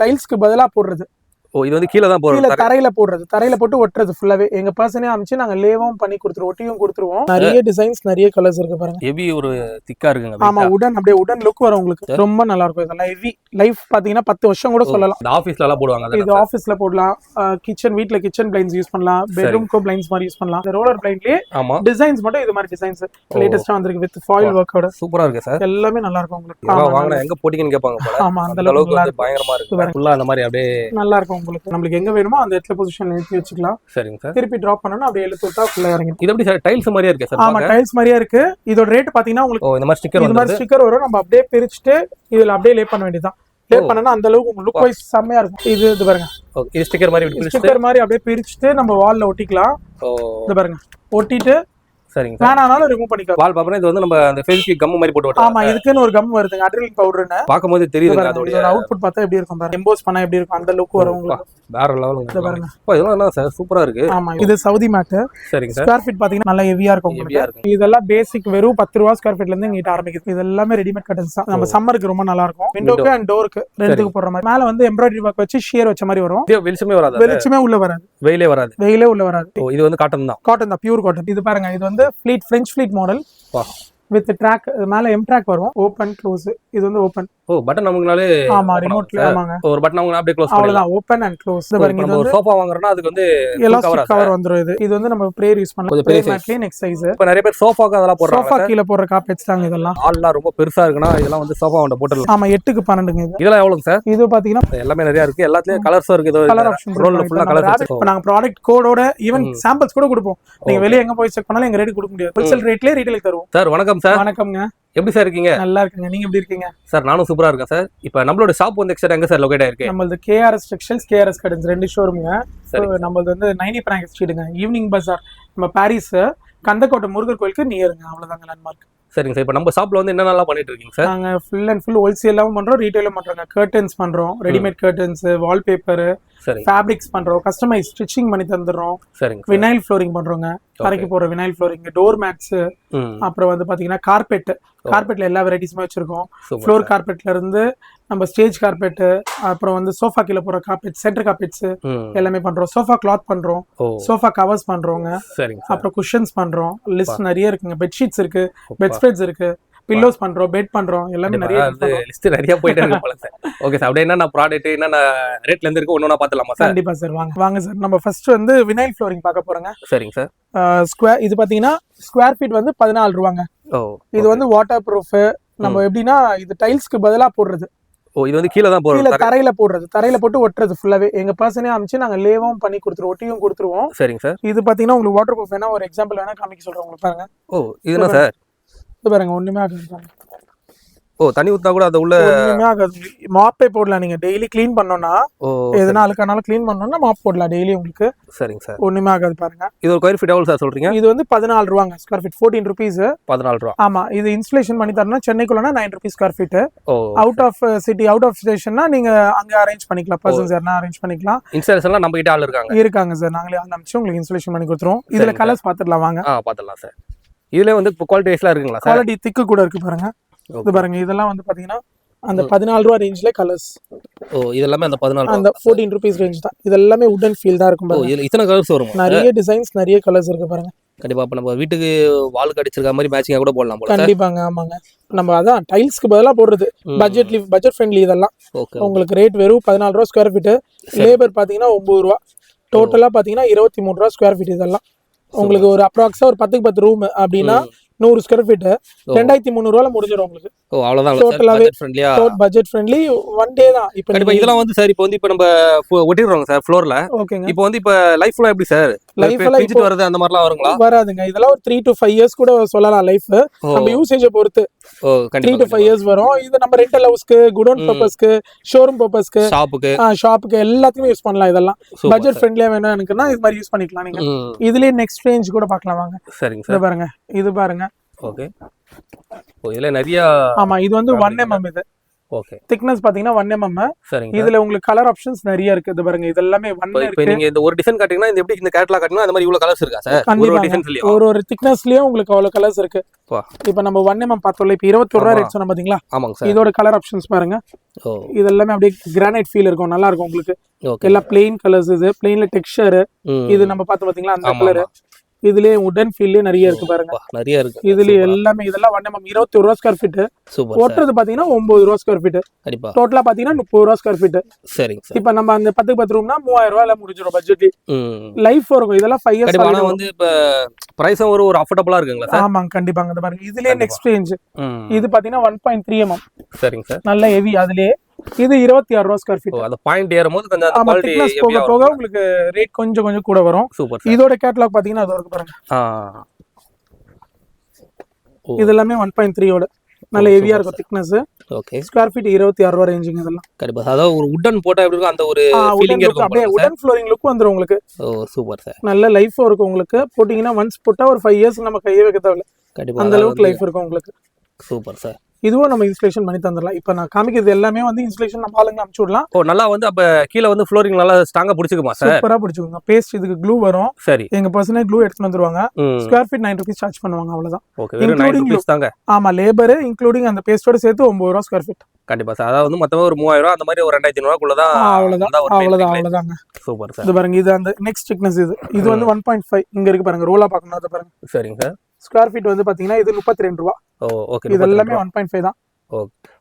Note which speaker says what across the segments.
Speaker 1: டைல்ஸ்க்கு பதிலா போடுறது.
Speaker 2: ஓ இது வந்து கீழே தான் போடுறது,
Speaker 1: தரையில போடுறது, தரையில போட்டு ஒட்டுறது ஃபுல்லாவே. எங்க பர்சனே அமைச்சு நாங்க லேவும் பண்ணி கொடுத்துருவோம், ஒட்டியும் கொடுத்துருவோம். நிறைய டிசைன்ஸ், நிறைய கலர்ஸ் இருக்கு பாருங்க.
Speaker 2: ஹெவி ஒரு திக்கா இருக்குங்க.
Speaker 1: ஆமா, உடன் அப்படியே உடன் லுக் வரும் உங்களுக்கு. ரொம்ப நல்லா இருக்கும் இதெல்லாம். ஹெவி லைஃப் பாத்தீங்கன்னா 10 வருஷம் கூட சொல்லலாம்.
Speaker 2: இந்த ஆபீஸ்ல எல்லாம் போடுவாங்க.
Speaker 1: இது ஆபீஸ்ல போடலாம், கிச்சன் வீட்ல கிச்சன் பிளைன்ஸ் யூஸ் பண்ணலாம், பெட்ரூம்க்கு பிளைன்ஸ் மாதிரி யூஸ் பண்ணலாம். இந்த ரோலர் பிளைன்லயே டிசைன்ஸ் மட்டும் இது மாதிரி டிசைன்ஸ் லேட்டஸ்டா வந்திருக்கு வித் ஃபாயில் வர்க்கோட.
Speaker 2: சூப்பரா இருக்கு சார்.
Speaker 1: எல்லாமே நல்லா இருக்கும் உங்களுக்கு.
Speaker 2: வாங்குனா எங்க போடிங்கன்னு கேட்பாங்க போல.
Speaker 1: ஆமா, அந்த அளவுக்கு
Speaker 2: வந்து பயங்கரமா இருக்கு. ஃபுல்லா அந்த மாதிரி அப்படியே நல்லா
Speaker 1: இருக்கும் உங்களுக்கு. நமக்கு எங்க வேணுமோ அந்த இடத்துல பொசிஷன் ஏத்தி வச்சுக்கலாம்.
Speaker 2: சரிங்க சார்.
Speaker 1: திருப்பி டிராப் பண்ணனும், அப்படியே இழுத்து விட்டா ஃபுல்லா இறங்கிடும்.
Speaker 2: இது எப்படி சார் டைல்ஸ் மாதிரியே இருக்கு சார்?
Speaker 1: ஆமா, டைல்ஸ் மாதிரியே இருக்கு. இதோட ரேட் பாத்தீங்கன்னா உங்களுக்கு
Speaker 2: இந்த மாதிரி ஸ்டிக்கர்
Speaker 1: இந்த மாதிரி ஸ்டிக்கர் வரும். நம்ம அப்படியே பிரிச்சுட்டு இதுல அப்படியே லே பண்ண வேண்டியதுதான். லே பண்ணனா அந்த அளவுக்கு உங்களுக்கு லுக் வைஸ் செம்மையா இருக்கும். இது பாருங்க,
Speaker 2: இது ஸ்டிக்கர் மாதிரி
Speaker 1: ஸ்டிக்கர் மாதிரி அப்படியே பிரிச்சுட்டு நம்ம வால்ல ஒட்டிக்கலாம். இது பாருங்க, ஒட்டிட்டு
Speaker 2: சரிங்க
Speaker 1: வேணானாலும் ரிமூவ் பண்ணிக்கலாம்.
Speaker 2: வால் பேப்பர் இது வந்து நம்ம அந்த ஃபெவிக்விக் கம் மாதிரி போட்டு
Speaker 1: ஆமா, இதுக்குன்னு ஒரு கம் வருதுங்க, அட்ரினலின் பவுடர்னு.
Speaker 2: பாக்கும்போது தெரியுது அதோட
Speaker 1: அவுட்புட் பார்த்தா எப்படி இருக்கும் பாருங்க. எம்போஸ் பண்ணா எப்படி இருக்கும் அந்த லுக் வரும் உங்களுக்கு.
Speaker 2: வேற லெவலுங்க பாருங்க. இதெல்லாம் என்ன சார் சூப்பரா இருக்கு.
Speaker 1: ஆமா, இது சவுதி மேட்.
Speaker 2: சரிங்க சார்.
Speaker 1: ஸ்கொயர் ஃபீட் பாத்தீங்கன்னா நல்லா ஹெவியா இருக்கும் உங்களுக்கு. இதெல்லாம் பேசிக் வெறும் 10 ரூபாய் ஸ்கொயர் ஃபீட்ல இருந்து இங்க ஆரம்பிக்குது. இது எல்லாமே ரெடிமேட் கர்டன்ஸ் தான். நம்ம சம்மருக்கு ரொம்ப நல்லா இருக்கும். விண்டோக்கு அண்ட் டோருக்கு ரெண்டுக்கு போடுற மாதிரி. மேல வந்து எம்ப்ராய்டரி வர்க் வச்சு ஷியர் வச்ச மாதிரி வரும்.
Speaker 2: வெளிச்சமே வராது.
Speaker 1: வெளிச்சமே உள்ள வராது, வெயிலே உள்ள வராது.
Speaker 2: இது வந்து காட்டன் தான்.
Speaker 1: காட்டன் தான், பியூர் காட்டன். இது பாருங்க, இது வந்து pleat French pleat model with track. மேல எம் ட்ராக் வரும், ஓபன் க்ளோஸ். இது வந்து ஓபன்.
Speaker 2: பட்டன் நமக்குனாலே.
Speaker 1: ஆமா, ரிமோட்ல. ஆமாங்க,
Speaker 2: ஒரு பட்டன் அவங்க அப்படியே க்ளோஸ் பண்ணலாம்.
Speaker 1: அவ்வளவுதான், ஓபன் அண்ட் க்ளோஸ். இது பாருங்க, இது
Speaker 2: ஒரு சோஃபா வாங்குறோம்னா அதுக்கு வந்து
Speaker 1: எலாஸ்டிக் கவர் வந்துரும். இது வந்து நம்ம பிரேயர் யூஸ் பண்ணலாம். பிரேயர் மேட்லயே நெக்ஸ்ட் சைஸ்.
Speaker 2: இப்ப நிறைய பேர் சோஃபாக்கு அதெல்லாம் போடுறாங்க.
Speaker 1: சோஃபா கீழ போடுற கார்பெட்ஸ் தாங்க இதெல்லாம்.
Speaker 2: ஆல்லாம் ரொம்ப பெருசா இருக்குனா இதெல்லாம் வந்து சோஃபா வந்து போட்டுடலாம்.
Speaker 1: ஆமா, 8க்கு 12ங்க இது.
Speaker 2: இதெல்லாம் எவ்வளவுங்க சார்?
Speaker 1: இது பாத்தீங்கன்னா
Speaker 2: எல்லாமே நிறைய இருக்கு. எல்லாத்துலயும் கலர்ஸும் இருக்கு. இது
Speaker 1: கலர் ஆப்ஷன்
Speaker 2: ரோல்ல ஃபுல்லா கலர்ஸ் இருக்கு.
Speaker 1: இப்போ நாங்க ப்ராடக்ட் கோடோட ஈவன் சாம்பிள்ஸ் கூட கொடுப்போம். நீங்க வெளிய எங்க போய் செக் பண்ணாலும் எங்க ரேட் கொடுக்க முடியாது. ஹோல்சேல் ரேட்லயே ரீட்டைலுக்கு தருவோம்.
Speaker 2: சார் வணக்கம் சார்.
Speaker 1: வணக்கம்ங்க.
Speaker 2: எப்படி சார் இருக்கீங்க?
Speaker 1: நல்லா இருக்குங்க. நீங்க எப்படி இருக்கீங்க?
Speaker 2: சார் நானும் சூப்பரா இருக்கேன் சார். இப்போ நம்மளோட ஷாப் வந்து எங்க சார் லொகேட் ஆயிருக்கு?
Speaker 1: நம்மளது KRS டெக்ஸ்டைல்ஸ், KRS கர்டன்ஸ் ரெண்டு ஷோரூம்ங்க. நம்மளது வந்து 90 பிராங்க் ஸ்ட்ரீட்டுங்க, ஈவினிங் பஜார். நம்ம பாரிஸ் கந்தக்கோட்டை முருகர் கோயிலுக்கு நியருங்க, அவ்வளவுதாங்க லேண்ட்மார்க்.
Speaker 2: சரிங்க சார். இப்போ நம்ம ஷாப்ல வந்து என்னென்னலாம் பண்ணிட்டு இருக்கீங்க சார்?
Speaker 1: நாங்க ஃபுல் அண்ட் ஃபுல் ஹோல்சேலாவும் பண்றோம், ரீட்டைலும் பண்றோங்க. கர்டன்ஸ் பண்றோம், ரெடிமேட் கர்டன்ஸ், வால்பேப்பர், ஃபேப்ரிக்ஸ் பண்றோம், கஸ்டமைஸ் ஸ்டிச்சிங் பண்ணி தந்துடுறோம்.
Speaker 2: சரிங்க.
Speaker 1: வினைல் ஃப்ளோரிங் பண்றோங்க, தரைக்கு போற வினைல் ஃப்ளோரிங், டோர் மேட்ஸ், அப்புறம் வந்து பாத்தீங்கன்னா கார்பெட்ல எல்லா வெரைட்டிஸுமே வச்சிருக்கோம். ஃப்ளோர் கார்பெட்ல இருந்து நம்ம ஸ்டேஜ் கார்பெட், அப்புறம் வந்து சோஃபா கீழ போற கார்பெட், சென்டர் கார்பெட்ஸ் எல்லாமே பண்றோம். சோஃபா கிளாத் பண்றோம், சோஃபா கவர்ஸ் பண்றோங்க. அப்புறம் குஷன்ஸ் பண்றோம். லிஸ்ட் நிறைய இருக்குங்க. பெட்ஷீட்ஸ் இருக்கு, பெட் ஸ்ப்ரெட்ஸ் இருக்கு, பில்லோஸ் பண்றோம், பெட் பண்றோம், எல்லாமே நிறைய
Speaker 2: லிஸ்ட் நிறைய போயிட்டே இருக்கு போல சார். Okay sir. அப்படியே என்ன ப்ராடக்ட் என்ன ரேட்ல இருந்து இருக்கு ஒண்ணா பார்த்தலாமா சார்?
Speaker 1: கண்டிப்பா சார், வாங்க சார். நம்ம ஃபர்ஸ்ட் வந்து வினைல் ஃப்ளோரிங் பார்க்க போறோங்க.
Speaker 2: சரிங்க சார்.
Speaker 1: ஸ்கொயர் இது பாத்தீங்கன்னா ஸ்கொயர் ஃபீட் வந்து 14 ரூபாங்க. இது வந்து வாட்டர் ப்ரூஃப். நம்ம எப்படின்னா இது டைல்ஸ்க்கு பதிலா போடுறது.
Speaker 2: இது வந்து கீழ தான் போடுறது,
Speaker 1: தரையில போடுறது, தரையில போட்டு ஒட்டுறது ஃபுல்லாவே. எங்க பர்சனே அமைச்சு நாங்க லேவும் பண்ணி கொடுத்துருவோம், ஒட்டியும் கொடுத்துருவோம்.
Speaker 2: சரிங்க சார்.
Speaker 1: இது பாத்தீங்கன்னா உங்களுக்கு வாட்டர் ப்ரூஃப் வேணா ஒரு எக்ஸாம்பிள் வேணா காமிக்க சொல்றேன் உங்களுக்கு பாருங்க.
Speaker 2: இது என்ன சார்?
Speaker 1: இது பாருங்க, ஒண்ணுமே ஆகாது.
Speaker 2: தண்ணி ஊத்தா கூட அது உள்ள
Speaker 1: ஒண்ணுமே ஆகாது. மாப்பே போடலாம். நீங்க டெய்லி க்ளீன் பண்ணனும்னா, எதனா அழுக்கானாலும் க்ளீன் பண்ணனும்னா மாப் போடலாம் டெய்லி உங்களுக்கு.
Speaker 2: சரிங்க சார்.
Speaker 1: ஒண்ணுமே ஆகாது பாருங்க.
Speaker 2: இது ஒரு ஸ்கொயர் ஃபீட் எவ்வளவு சார் சொல்றீங்க?
Speaker 1: இது வந்து 14 ரூபாங்க ஸ்கொயர் ஃபீட். 14 ரூபீஸ். 14 ரூபாய். ஆமா, இது இன்ஸ்டலேஷன் பண்ணி தரணும். சென்னைக்குள்ளனா 9 rupees square feet. Out of city, out of ஸ்டேஷன்னா நீங்க அங்க அரேஞ்ச் பண்ணிக்கலாம். பர்சன்ஸ் யாரனா அரேஞ்ச் பண்ணிக்கலாம்.
Speaker 2: இன்ஸ்டாலேஷன்லாம் நம்ம கிட்ட ஆள்
Speaker 1: இருக்காங்க சார். நாங்களே ஆள் அனுப்பிச்சு உங்களுக்கு இன்ஸ்டலேஷன் பண்ணி கொடுத்துறோம். இதுல கலர்ஸ் பாத்துடலாம் வாங்க.
Speaker 2: பாத்துடலாம் சார். இதுல வந்து குவாலிட்டி வைஸ்லாம் இருக்குங்களா சார்?
Speaker 1: குவாலிட்டி திக்கு கூட இருக்கு பாருங்க. இது பாருங்க, இதெல்லாம் வந்து பாத்தீங்கன்னா அந்த 14 ரூபாய் ரேஞ்ச்ல கலர்ஸ்.
Speaker 2: இதெல்லாம் அந்த 14
Speaker 1: அந்த 14 ரூபீஸ் ரேஞ்ச் தான். இது எல்லாமே வுடன் ஃபீல் தான் இருக்கும் பாருங்க.
Speaker 2: இத்தனை கலர்ஸ் வரும்.
Speaker 1: நிறைய டிசைன்ஸ், நிறைய கலர்ஸ் இருக்கு பாருங்க.
Speaker 2: கண்டிப்பா. அப்ப நம்ம வீட்டுக்கு வாலுக்கு அடிச்சிருக்க மாதிரி மேட்சிங்கா கூட போடலாம் போல.
Speaker 1: கண்டிப்பாங்க. ஆமாங்க. நம்ம அதான் டைல்ஸ்க்கு பதிலா போடுறது. பட்ஜெட் ஃப்ரெண்ட்லி இதெல்லாம். உங்களுக்கு ரேட் வெறும் 14 ரூபாய் ஸ்கொயர் ஃபீட். லேபர் பாத்தீங்கன்னா 9 ரூபாய். டோட்டலா பாத்தீங்கன்னா 23 ரூபாய் ஸ்கொயர் ஃபீட். இதெல்லாம் உங்களுக்கு ஒரு அப்ராக்ஸா ஒரு 10க்கு 10 ரூம் அப்படின்னா 100 ஸ்கொயர் ஃபீட் 2300 ரூபாயில முடிஞ்சிரும் உங்களுக்கு.
Speaker 2: அவ்வளவுதான்.
Speaker 1: டோட்டலாவே பட்ஜெட் ஃப்ரெண்ட்லி. ஒன் டே தான். இப்போ
Speaker 2: கண்டிப்பா இதெல்லாம் வந்து சார் இப்போ வந்து இப்போ நம்ம ஒட்டிடுறோம் சார் ஃப்ளோர்ல.
Speaker 1: ஓகேங்க.
Speaker 2: இப்போ வந்து இப்போ லைஃப்லாம் எப்படி சார்? லைஃப்லாம் இப்போ வருது அந்த மாதிரிலாம் வருங்களா?
Speaker 1: வராதுங்க. இதெல்லாம் ஒரு 3 to 5 இயர்ஸ் கூட சொல்லலாம் லைஃப். நம்ம யூசேஜை பொறுத்து 3 to 5 இயர்ஸ் வரும். இது நம்ம ரெண்டல் ஹவுஸ்க்கு, குடோன் பர்பஸ்க்கு, ஷோரூம் பர்பஸ்க்கு, ஷாப்புக்கு எல்லாத்துக்குமே யூஸ் பண்ணலாம். இதெல்லாம் பட்ஜெட் ஃப்ரெண்ட்லியா வேணும் எனக்குன்னா இது மாதிரி யூஸ் பண்ணிக்கலாம் நீங்க. இதுலயே நெக்ஸ்ட் ரேஞ்ச் கூட பார்க்கலாம் வாங்க.
Speaker 2: சரிங்க சார்.
Speaker 1: பாருங்க, இது பாருங்க.
Speaker 2: ஓகே. இதுல நிறைய.
Speaker 1: ஆமா, இது வந்து 1 mm. இது
Speaker 2: ஓகே.
Speaker 1: திக்னஸ் பாத்தீங்கன்னா 1 mm.
Speaker 2: சரிங்க.
Speaker 1: இதுல உங்களுக்கு கலர் ஆப்ஷன்ஸ் நிறைய இருக்கு. இது பாருங்க, இது எல்லாமே 1
Speaker 2: இப்போ
Speaker 1: இருக்கு.
Speaker 2: நீங்க இந்த ஒரு டிசைன் காட்டிங்கன்னா இந்த எப்படி இந்த கேட்லாக் காட்டினா அந்த மாதிரி இவ்வளவு கலர்ஸ் இருக்கா சார்? ஒரு டிசைன்ஸ்லயும்
Speaker 1: ஒரு திக்னஸ்லயும் உங்களுக்கு அவ்வளவு கலர்ஸ் இருக்கு. இப்போ நம்ம 1 mm பார்த்தோம்ல, இப்போ 21 ரூபாய் ரேட் சொன்ன பாத்தீங்களா?
Speaker 2: ஆமாங்க சார்.
Speaker 1: இதோட கலர் ஆப்ஷன்ஸ் பாருங்க. இது எல்லாமே அப்படியே கிரானைட் ஃபீல் இருக்கும், நல்லா இருக்கும் உங்களுக்கு. எல்லாம் பிளெயின் கலர்ஸ். இது பிளெயின்ல டெக்ஸ்சர். இது நம்ம பார்த்து பாத்தீங்களா அந்த கலர். இதுலயே உடன் ஃபீல்ல நிறைய இருக்கு பாருங்க.
Speaker 2: நிறைய இருக்கு.
Speaker 1: இதுல எல்லாமே இதெல்லாம் 1 mm 21 ரூபாய் ஸ்கொயர் ஃபீட்.
Speaker 2: சூப்பர்.
Speaker 1: ஓட்டுறது பாத்தீங்கன்னா 9 ரூபாய் ஸ்கொயர் ஃபீட்.
Speaker 2: கண்டிப்பா.
Speaker 1: டோட்டலா பாத்தீங்கன்னா 30 ரூபாய் ஸ்கொயர் ஃபீட்.
Speaker 2: சரிங்க சார்.
Speaker 1: இப்போ நம்ம அந்த 10க்கு 10 ரூம்னா 3000 ரூபாயில முடிஞ்சிரும் பட்ஜெட். லைஃப் இருக்கும். இதெல்லாம் 5 இயர்ஸ்
Speaker 2: ஆனா வந்து இப்ப பிரைஸும் ஒரு அஃபோர்டபுளா இருக்குங்களா சார்?
Speaker 1: ஆமாங்க, கண்டிப்பாங்க. இந்த பாருங்க, இதுலயே நெக்ஸ்ட் ரேஞ்ச். இது பாத்தீங்கன்னா 1.3 mm.
Speaker 2: சரிங்க சார்.
Speaker 1: நல்ல ஹெவி. அதுலயே இது 26 ரூபாய் ஸ்கொயர் ஃபீட்.
Speaker 2: அந்த பாயிண்ட் ஏறும்போது கொஞ்சம் அந்த குவாலிட்டி
Speaker 1: போக போக உங்களுக்கு ரேட் கொஞ்சம் கூட வரும்.
Speaker 2: சூப்பர்.
Speaker 1: இதோட கேட்டலாக் பாத்தீங்கன்னா அது இருக்கு பாருங்க. இது எல்லாமே 1.3 ஓட நல்ல ஹெவியா இருக்கும் திக்னஸ்.
Speaker 2: ஓகே.
Speaker 1: ஸ்கொயர் ஃபீட் 26 ரூபாய் ரேஞ்சிங் இதெல்லாம்.
Speaker 2: கண்டிப்பா. அதாவது ஒரு வுடன் போட்டா எப்படி இருக்கும் அந்த ஒரு ஃபீலிங் இருக்கும்.
Speaker 1: அப்படியே வுடன் ஃப்ளோரிங் லுக் வந்துரும் உங்களுக்கு.
Speaker 2: Super sir.
Speaker 1: நல்ல லைஃப் இருக்கும் உங்களுக்கு. போட்டீங்கன்னா ஒன்ஸ் போட்டா ஒரு 5 இயர்ஸ் நம்ம கையே வைக்க தேவையில்ல. கண்டிப்பா அந்த அளவுக்கு லைஃப் இருக்கும் உங்களுக்கு.
Speaker 2: Super sir.
Speaker 1: இதுவும் நம்ம இன்ஸ்டலேஷன் பண்ணி தந்துடலாம். இப்போ நான் காமிக்கிறது எல்லாமே வந்து இன்ஸ்டலேஷன் நம்ம ஆளுங்க அனுப்பிச்சு விடலாம்.
Speaker 2: நல்லா வந்து அப்ப கீழே வந்து ஃப்ளோரிங் நல்லா ஸ்ட்ராங்கா பிடிச்சுக்குமா சார்?
Speaker 1: சூப்பரா பிடிச்சுக்குங்க. பேஸ்ட் இதுக்கு க்ளூ வரும். சரி. எங்க பர்சனே க்ளூ எடுத்துட்டு வந்துருவாங்க. ஸ்கொயர் ஃபீட் 9 ரூபீஸ் சார்ஜ் பண்ணுவாங்க, அவ்வளவுதான்.
Speaker 2: ஓகே. வெறும் 9 ரூபீஸ் தாங்க.
Speaker 1: ஆமா, லேபர் இன்க்ளூடிங் அந்த பேஸ்டோட சேர்த்து 9 ரூபாய் ஸ்கொயர் ஃபீட்.
Speaker 2: கண்டிப்பா சார். அதாவது வந்து மொத்தமா ஒரு 3000 அந்த மாதிரி ஒரு 2500 ரூபாய்க்குள்ள தான்.
Speaker 1: அவ்வளவுதாங்க.
Speaker 2: Super sir.
Speaker 1: இது பாருங்க, இது அந்த நெக்ஸ்ட் திக்னஸ். இது வந்து 1.5 இங்க இருக்கு பாருங்க. ரோலா பார்க்கணும். அது பாருங்க. சரிங்க சார். ஸ்கொயர் ஃபீட் வந்து பாத்தீங்கன்னா இது 32 ரூபாய்.
Speaker 2: ஓகே.
Speaker 1: இது எல்லாமே 1.5 தான்.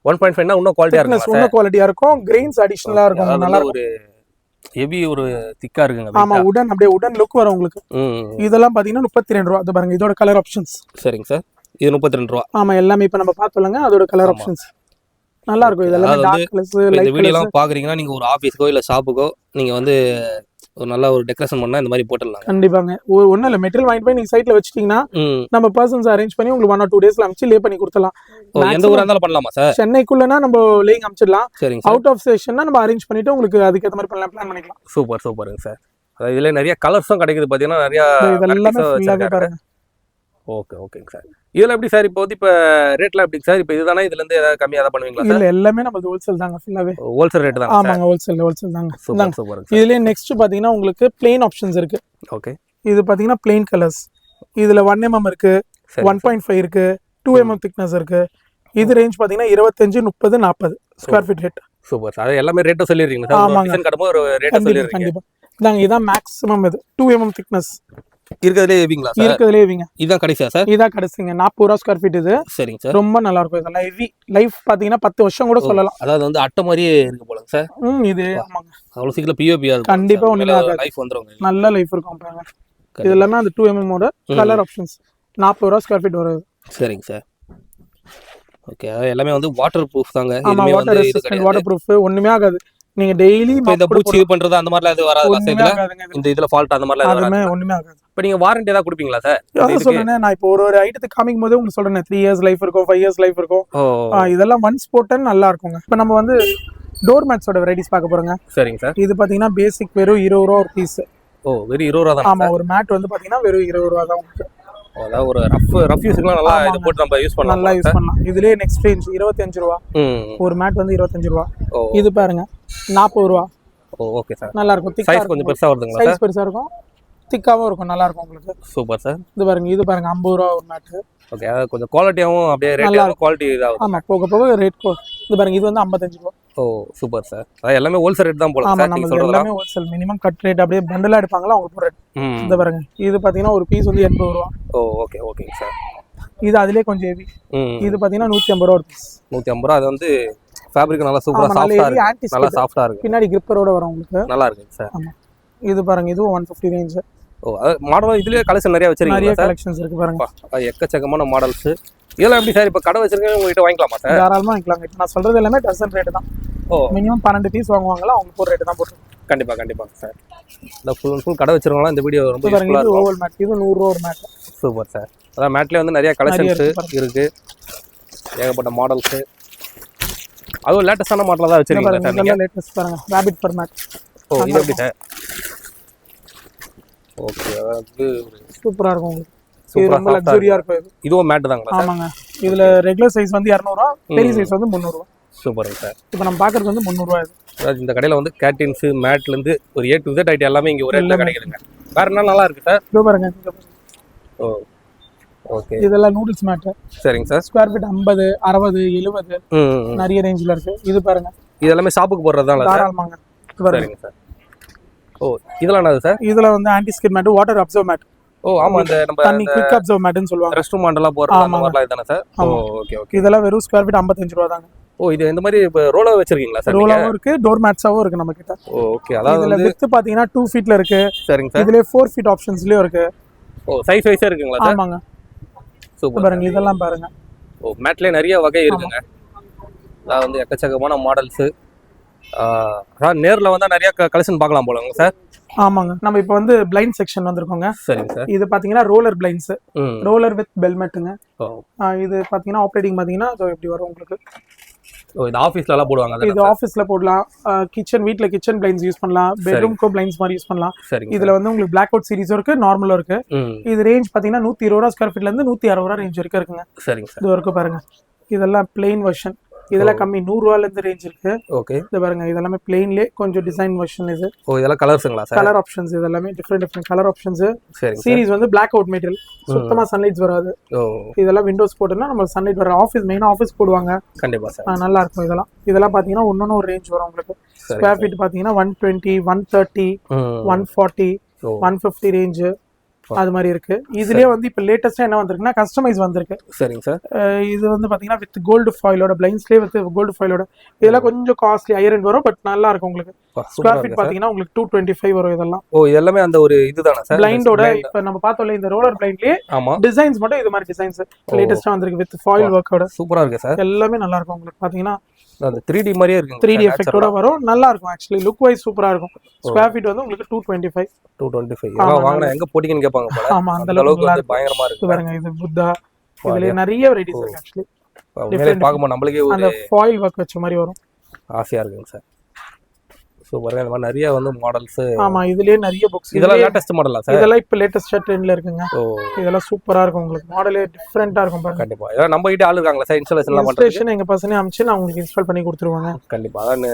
Speaker 2: 1.5 னா இன்னும் குவாலிட்டியா இருக்கும் சார்.
Speaker 1: இன்னும் குவாலிட்டியா இருக்கும். கிரெயின்ஸ் அடிஷனலா இருக்கும். நல்லா
Speaker 2: ஒரு ஹெவி ஒரு திக்கா இருக்குங்க.
Speaker 1: ஆமா, உடன் அப்படியே உடன் லுக் வரும் உங்களுக்கு. இதெல்லாம் பாத்தீங்கன்னா 32 ரூபாய். அது பாருங்க, இதோட கலர் ஆப்ஷன்ஸ்.
Speaker 2: சரிங்க சார். இது 32 ரூபாய்.
Speaker 1: ஆமா, எல்லாமே இப்ப நம்ம பார்த்தோம்லங்க, அதோட கலர் ஆப்ஷன்ஸ் நல்லா இருக்கும். இதெல்லாம் டார்க் கலர்ஸ்.
Speaker 2: இந்த வீடியோ எல்லாம் பாக்குறீங்கன்னா நீங்க ஒரு ஆபீஸ்க்கோ இல்ல ஷாப்புக்கோ நீங்க வந்து ஒரு நல்ல ஒரு டெக்கரேஷன் பண்ணா இந்த மாதிரி போட்டுடலாம்.
Speaker 1: கண்டிப்பாங்க. ஒன்றும் இல்லை, மெட்டீரியல் வாங்கிட்டு போய் நீங்க சைட்ல வச்சிட்டீங்கன்னா நம்ம பர்சன்ஸ் அரேஞ்ச் பண்ணி உங்களுக்கு 1 or 2 டேஸ்ல அனுப்பிச்சு லே பண்ணி கொடுத்துடலாம்.
Speaker 2: எந்த ஊரா இருந்தாலும் பண்ணலாமா சார்?
Speaker 1: சென்னைக்குள்ளனா நம்ம லேயிங் அனுப்பிச்சிடலாம். அவுட் ஆஃப் ஸ்டேஷன்னா நம்ம அரேஞ்ச் பண்ணிட்டு உங்களுக்கு அதுக்கேற்ற மாதிரி பிளான் பண்ணிக்கலாம்.
Speaker 2: சூப்பருங்க சார். அதாவது இதுல நிறைய கலர்ஸும் கிடைக்குது பாத்தீங்கன்னா, நிறைய
Speaker 1: இதெல்லாமே ஃபுல்லாவே பாருங்க.
Speaker 2: ஓகேங்க சார். இதுல எப்படி சார் இப்போ வந்து இப்ப ரேட்லாம் எப்படி சார்? இப்போ இதுதானே இதுல இருந்து ஏதாவது கம்மியா தான் பண்ணுவீங்களா சார்?
Speaker 1: இல்ல, எல்லாமே நமக்கு ஹோல்சேல் தாங்க. ஃபுல்லாவே
Speaker 2: ஹோல்சேல் ரேட் தான்.
Speaker 1: ஆமாங்க, ஹோல்சேல் தாங்க. சூப்பர். இதுலயே நெக்ஸ்ட் பாத்தீங்கன்னா உங்களுக்கு ப்ளெயின் ஆப்ஷன்ஸ் இருக்கு.
Speaker 2: ஓகே.
Speaker 1: இது பாத்தீங்கன்னா ப்ளெயின் கலர்ஸ். இதுல 1 mm இருக்கு, 1.5 இருக்கு, 2 mm திக்னஸ் இருக்கு. இது ரேஞ்ச் பாத்தீங்கன்னா 25, 30, 40 square feet rate.
Speaker 2: Super sir. அது எல்லாமே ரேட் சொல்லிடுறீங்க சார்? டிசைன் கட்டும்போது ஒரு ரேட் சொல்லிடுறீங்க.
Speaker 1: கண்டிப்பா. இதாங்க, இதான் மேக்ஸிமம். இது 2 mm திக்னஸ்
Speaker 2: இருக்கிறதுலே ஹெவிங்களா சார்?
Speaker 1: இருக்கிறதுலே ஹெவிங்க.
Speaker 2: இதான் கடைசியா சார்?
Speaker 1: இதான் கடைசிங்க. 40 ரூபாய் ஸ்கொயர் ஃபீட் இது. சரிங்க சார். ரொம்ப நல்லா இருக்கும். இதெல்லாம் ஹெவி. லைஃப் பாத்தீங்கன்னா 10 வருஷம் கூட சொல்லலாம்.
Speaker 2: அதாவது வந்து அட்டை மாதிரியே இருக்கு போல சார்.
Speaker 1: இது ஆமாங்க.
Speaker 2: அவ்வளவு சீக்கிரம் பிஓபி ஆகும்.
Speaker 1: கண்டிப்பா ஒண்ணுமே ஆகாது.
Speaker 2: லைஃப் வந்துரும்.
Speaker 1: நல்ல லைஃப் இருக்கும் பாருங்க. இது எல்லாமே அந்த 2 mm ஓட கலர் ஆப்ஷன்ஸ். 40 ரூபாய் ஸ்கொயர் ஃபீட் வருது. சரிங்க சார்.
Speaker 2: ஓகே. எல்லாமே வந்து வாட்டர் ப்ரூஃப் தாங்க.
Speaker 1: இதுமே வந்து வாட்டர் ப்ரூஃப், ஒண்ணுமே ஆகாது. நீங்க டெய்லி
Speaker 2: இந்த பூச்சி பண்றது அந்த மாதிரிலாம் எதுவும் வராது சார்? இந்த இதுல ஃபால்ட் அந்த மாதிரிலாம்
Speaker 1: அதுமே ஒண்ணுமே ஆகாது.
Speaker 2: இப்போ நீங்க வாரண்டி ஏதாவது கொடுப்பீங்களா சார்?
Speaker 1: அதான் சொல்றேன், நான் இப்போ ஒரு ஐட்டத்துக்கு காமிக்கும் போது உங்களுக்கு சொல்றேன் 3 இயர்ஸ் லைஃப் இருக்கும், 5 இயர்ஸ் லைஃப் இருக்கும். இதெல்லாம் ஒன்ஸ் போட்டேன்னு நல்லா இருக்குங்க. இப்போ நம்ம வந்து டோர் மேட்ஸோட வெரைட்டிஸ் பார்க்க போறோங்க. சரிங்க சார். இது பாத்தீங்கன்னா பேசிக் வெறும் 20 ரூபா ஒரு பீஸ்.
Speaker 2: வெறும் 20 ரூபா தான்?
Speaker 1: ஆமா, ஒரு மேட் வந்து பாத்தீங்கன்னா வெறும் 20 ரூபா தான் உங்களுக்கு.
Speaker 2: அதாவது ஒரு ரஃப் யூஸ்க்குலாம் நல்லா இது போட்டு நம்ம யூஸ் பண்ணலாம்.
Speaker 1: நல்லா யூஸ் பண்ணலாம். இதுலயே நெக்ஸ்ட் ரேஞ்ச் 25 ரூபா. ஒரு மேட் வந்து 25 ரூபா. இது பாருங்க 40 ரூபா. Okay sir. நல்லா இருக்கும்.
Speaker 2: சைஸ் கொஞ்சம் பெருசா வருதுங்களா சார்?
Speaker 1: சைஸ் பெருசா இருக்கும், திக்காவும் இருக்கும், நல்லா இருக்கும் உங்களுக்கு.
Speaker 2: Super sir.
Speaker 1: இது பாருங்க 50 ரூபா ஒரு மேட்.
Speaker 2: ஓகே. அது கொஞ்சம் குவாலிட்டியாவும் அப்படியே ரேட் குவாலிட்டி இதாகும்.
Speaker 1: ஆமா, போக போக ரேட் இது பாருங்க, இது வந்து 55 ரூபா.
Speaker 2: Super sir. அது எல்லாமே ஹோல்சேல் ரேட் தான் போல
Speaker 1: சார்? நீங்க சொல்றது எல்லாமே ஹோல்சேல். மினிமம் கட் ரேட் அப்படியே பண்டலா எடுப்பாங்களா அவங்க போற ரேட். இது பாருங்க, இது பாத்தீங்கன்னா ஒரு பீஸ் வந்து 80 ரூபா. Okay sir. இது அதிலே கொஞ்சம் ஹெவி. இது பாத்தீங்கன்னா 150 ரூபா ஒரு பீஸ். 150 ரூபா.
Speaker 2: அது வந்து ஃபேப்ரிக் நல்லா சூப்பரா சாஃப்ட்டா இருக்கு. நல்லா சாஃப்ட்டா இருக்கு.
Speaker 1: பின்னாடி கிரிப்பரோட வரும் உங்களுக்கு.
Speaker 2: நல்லா இருக்கு சார்.
Speaker 1: ஆமா. இது பாருங்க, இது 150 ரேஞ்ச்.
Speaker 2: மாடல் இதுலயே கலெக்ஷன் நிறைய வச்சிருக்கீங்க
Speaker 1: சார்? நிறைய கலெக்ஷன்ஸ் இருக்கு பாருங்க.
Speaker 2: எக்கச்சக்கமான மாடல்ஸ். இதெல்லாம் எப்படி சார்? இப்போ கடை வச்சிருக்கீங்க, உங்ககிட்ட வாங்கிக்கலாமா சார்?
Speaker 1: தாராளமா வாங்கிக்கலாங்க. இப்போ நான் சொல்றது எல்லாமே டசன் ரேட் தான். மினிமம் 12 பீஸ் வாங்குவாங்களா அவங்க போற ரேட் தான் போட்டு.
Speaker 2: கண்டிப்பா சார். இந்த ஃபுல் கடை வச்சிருக்கவங்க இந்த வீடியோ ரொம்ப யூஸ்ஃபுல்லா இருக்கும்.
Speaker 1: ஓவல் மேட் இது 100 ரூபா ஒரு மேட்.
Speaker 2: Super sir. அதான் மேட்லயே வந்து நிறைய கலெக்ஷன்ஸ் இருக்கு. ஏகப்பட்ட மாடல்ஸ். அதுவும் லேட்டஸ்டான மாடலா தான் வச்சிருக்கீங்க சார் நீங்க?
Speaker 1: லேட்டஸ்ட் பாருங்க, ராபிட் பர் மேட்.
Speaker 2: இது எப்படி சார்? ஓகே. அது
Speaker 1: சூப்பரா இருக்கும் உங்களுக்கு. இது ரொம்ப லக்ஸரியா இருக்கும்.
Speaker 2: இதுவும் மேட் தாங்களா சார்?
Speaker 1: ஆமாங்க. இதுல ரெகுலர் சைஸ் வந்து 200 ரூபாய், பெரிய சைஸ் வந்து 300 ரூபாய்.
Speaker 2: சூப்பருங்க சார்.
Speaker 1: இப்போ நம்ம பார்க்குறது வந்து 300 ரூபா.
Speaker 2: அதாவது இந்த கடையில் வந்து கேட்டின்ஸ் மேட்லேருந்து ஒரு A to Z ஐட்டம் எல்லாமே இங்கே ஒரே இடத்துல கிடைக்குதுங்க. வேறு என்ன நல்லா இருக்குது சார்?
Speaker 1: இதோ பாருங்க.
Speaker 2: ஓ ஓகே.
Speaker 1: இதெல்லாம் நூடுல்ஸ் மேட்டு.
Speaker 2: சரிங்க சார்.
Speaker 1: ஸ்கொயர் ஃபீட் 50, 60, 70 நிறைய ரேஞ்சில் இருக்குது. இது பாருங்க.
Speaker 2: இது எல்லாமே ஷாப்புக்கு போடுறது தான்
Speaker 1: தாராளமாங்க.
Speaker 2: சரிங்க சார். ஓ இதெல்லாம் என்னது சார்?
Speaker 1: இதில் வந்து anti skid mat, water absorb mat.
Speaker 2: Oh ஆமா, இந்த நம்ம
Speaker 1: தண்ணி குயிக் அப்சர்வ் மேட்னு சொல்லுவாங்க.
Speaker 2: ரெஸ்ட் ரூம் மாடலா போறது அந்த மாதிரிலாம் இதானே சார்? ஓ ஓகே ஓகே.
Speaker 1: இதெல்லாம் வெறும் ஸ்கொயர் ஃபீட் 55 ரூபா தாங்க.
Speaker 2: ஓ இது இந்த மாதிரி இப்போ ரோலா வச்சிருக்கீங்களா சார்?
Speaker 1: ரோலாவும் இருக்கு, டோர் மேட்ஸாவும் இருக்கு நம்ம கிட்ட.
Speaker 2: ஓ ஓகே. அதாவது
Speaker 1: இதுல வித் பாத்தீங்கன்னா 2 ஃபீட்ல இருக்கு.
Speaker 2: சரிங்க சார்.
Speaker 1: இதுலயே 4 ஃபீட் ஆப்ஷன்ஸ்லயும் இருக்கு.
Speaker 2: ஓ சைஸ் வைஸா இருக்குங்களா சார்?
Speaker 1: ஆமாங்க.
Speaker 2: சூப்பர்
Speaker 1: பாருங்க, இதெல்லாம் பாருங்க.
Speaker 2: ஓ மேட்லயே நிறைய வகை இருக்குங்க. அதாவது வந்து எக்கச்சக்கமான மாடல்ஸ். அதான் நேர்ல வந்தா நிறைய கலெக்ஷன் பார்க்கலாம் போலங்க சார்.
Speaker 1: ஆமாங்க. நம்ம இப்போ வந்து பிளைண்ட் செக்ஷன் வந்திருக்கோங்க.
Speaker 2: சரிங்க சார்.
Speaker 1: இது பாத்தீங்கன்னா ரோலர் பிளைண்ட்ஸ், ரோலர் வித் பெல்மெட்டுங்க. இது பாத்தீங்கன்னா ஆப்ரேட்டிங் பாத்தீங்கன்னா அது எப்படி வரும் உங்களுக்கு.
Speaker 2: ஓ இது ஆபீஸ்ல எல்லாம் போடுவாங்க.
Speaker 1: இது ஆபீஸ்ல போடலாம். கிச்சன், வீட்ல கிச்சன் பிளைண்ட்ஸ் யூஸ் பண்ணலாம். பெட்ரூம்க்கு பிளைண்ட்ஸ் மாதிரி யூஸ் பண்ணலாம். இதுல வந்து உங்களுக்கு பிளாக் அவுட் சீரிஸும் இருக்கு, நார்மலும் இருக்கு. இது ரேஞ்ச் பாத்தீங்கன்னா 120 ரூபா ஸ்கொயர் ஃபீட்ல இருந்து 160 ரூபா ரேஞ்ச் வரைக்கும் இருக்குங்க.
Speaker 2: சரிங்க சார்.
Speaker 1: இது வரைக்கும் பாருங்க. இதெல்லாம் பிளெயின் வெர்ஷன். இதெல்லாம் கம்மி 100 ரூபாயில இருந்து ரேஞ்ச் இருக்கு.
Speaker 2: ஓகே.
Speaker 1: இது பாருங்க, இதெல்லாம் பிளெயின்லே கொஞ்சம் டிசைன் வெர்ஷன். இது
Speaker 2: ஓ இதெல்லாம் கலர்ஸ்ங்களா சார்?
Speaker 1: Colour options. இதெல்லாம் டிஃபரெண்ட் கலர் ஆப்ஷன்ஸ்.
Speaker 2: சரிங்க.
Speaker 1: சீரிஸ் வந்து பிளாக் அவுட் மெட்டீரியல், சுத்தமா சன்லைட்ஸ் வராது.
Speaker 2: ஓ
Speaker 1: இதெல்லாம் விண்டோஸ் போட்டுனா நம்ம சன்லைட் வர ஆபீஸ், மெயினா ஆபீஸ் போடுவாங்க.
Speaker 2: கண்டிப்பா சார்.
Speaker 1: நல்லா இருக்கும். இதெல்லாம் பாத்தீங்கன்னா ஒன்னொன்னு ஒரு ரேஞ்ச் வரும் உங்களுக்கு. ஸ்கொயர் ஃபீட் பாத்தீங்கன்னா 120, 130, 140, 150 ரேஞ்ச் அது மாதிரி இருக்கு. இதுலயே வந்து இப்ப லேட்டஸ்டா என்ன வந்திருக்குன்னா கஸ்டமைஸ் வந்திருக்கு.
Speaker 2: சரிங்க சார்.
Speaker 1: இது வந்து பாத்தீங்கன்னா வித் கோல்டு ஃபாயிலோட, பிளைண்ட்ஸ்லயே வித் கோல்டு ஃபாயிலோட. இதெல்லாம் கொஞ்சம் காஸ்ட்லி, ஹையர் எண்ட் வரும், பட் நல்லா இருக்கும் உங்களுக்கு. ஸ்கொயர் ஃபீட் பாத்தீங்கன்னா உங்களுக்கு 225 வரும் இதெல்லாம்.
Speaker 2: ஓ இதெல்லாம் அந்த ஒரு இதுதானா சார்?
Speaker 1: பிளைண்டோட இப்ப நம்ம பார்த்தோம்ல இந்த ரோலர் பிளைண்ட்லயே டிசைன்ஸ் மட்டும் இது மாதிரி டிசைன்ஸ் லேட்டஸ்டா வந்திருக்கு வித் ஃபாயில் வர்க்கோட.
Speaker 2: சூப்பரா இருக்கு சார். எல்லாமே
Speaker 1: நல்லா இருக்கும் உங்களுக்கு. பாத்தீங்கன்னா
Speaker 2: அந்த 3D மாதிரியே இருக்கு.
Speaker 1: 3D எஃபெக்ட்டோட வரும். நல்லா இருக்கும். ஆக்சுவலி லுக் வைஸ் சூப்பரா இருக்கும். ஸ்கொயர் ஃபீட் வந்து உங்களுக்கு 225.
Speaker 2: இதெல்லாம் வாங்குனா எங்க போடிங்கன்னு கேட்பாங்க போல.
Speaker 1: ஆமா, அந்த அளவுக்கு
Speaker 2: வந்து பயங்கரமா இருக்கு.
Speaker 1: பாருங்க, இது புத்தா. இதுல நிறைய வெரைட்டிஸ் இருக்கு ஆக்சுவலி.
Speaker 2: டிஃபரெண்ட் பாக்கும்போது நமக்கே ஒரு
Speaker 1: அந்த ஃபாயில் வர்க் வச்ச மாதிரி வரும்.
Speaker 2: ஆசையா இருக்குங்க சார். சூப்பரா இந்த மாதிரி நிறைய வந்து மாடல்ஸ்.
Speaker 1: ஆமா, இதுலயே நிறைய புக்ஸ்.
Speaker 2: இதெல்லாம் லேட்டஸ்ட் மாடலா சார்?
Speaker 1: இதெல்லாம் இப்ப லேட்டஸ்டா ட்ரெண்ட்ல இருக்குங்க. இதெல்லாம் சூப்பரா இருக்கும் உங்களுக்கு. மாடலே டிஃபரெண்டா இருக்கும் பாருங்க.
Speaker 2: கண்டிப்பா. இதெல்லாம் நம்ம கிட்ட ஆளு இருக்காங்களா சார் இன்ஸ்டாலேஷன் எல்லாம் பண்றது?
Speaker 1: இன்ஸ்டாலேஷன் எங்க பசங்க அனுப்பிச்சு நான் உங்களுக்கு இன்ஸ்டால் பண்ணி கொடுத்துருவாங்க.
Speaker 2: கண்டிப்பா. அதான்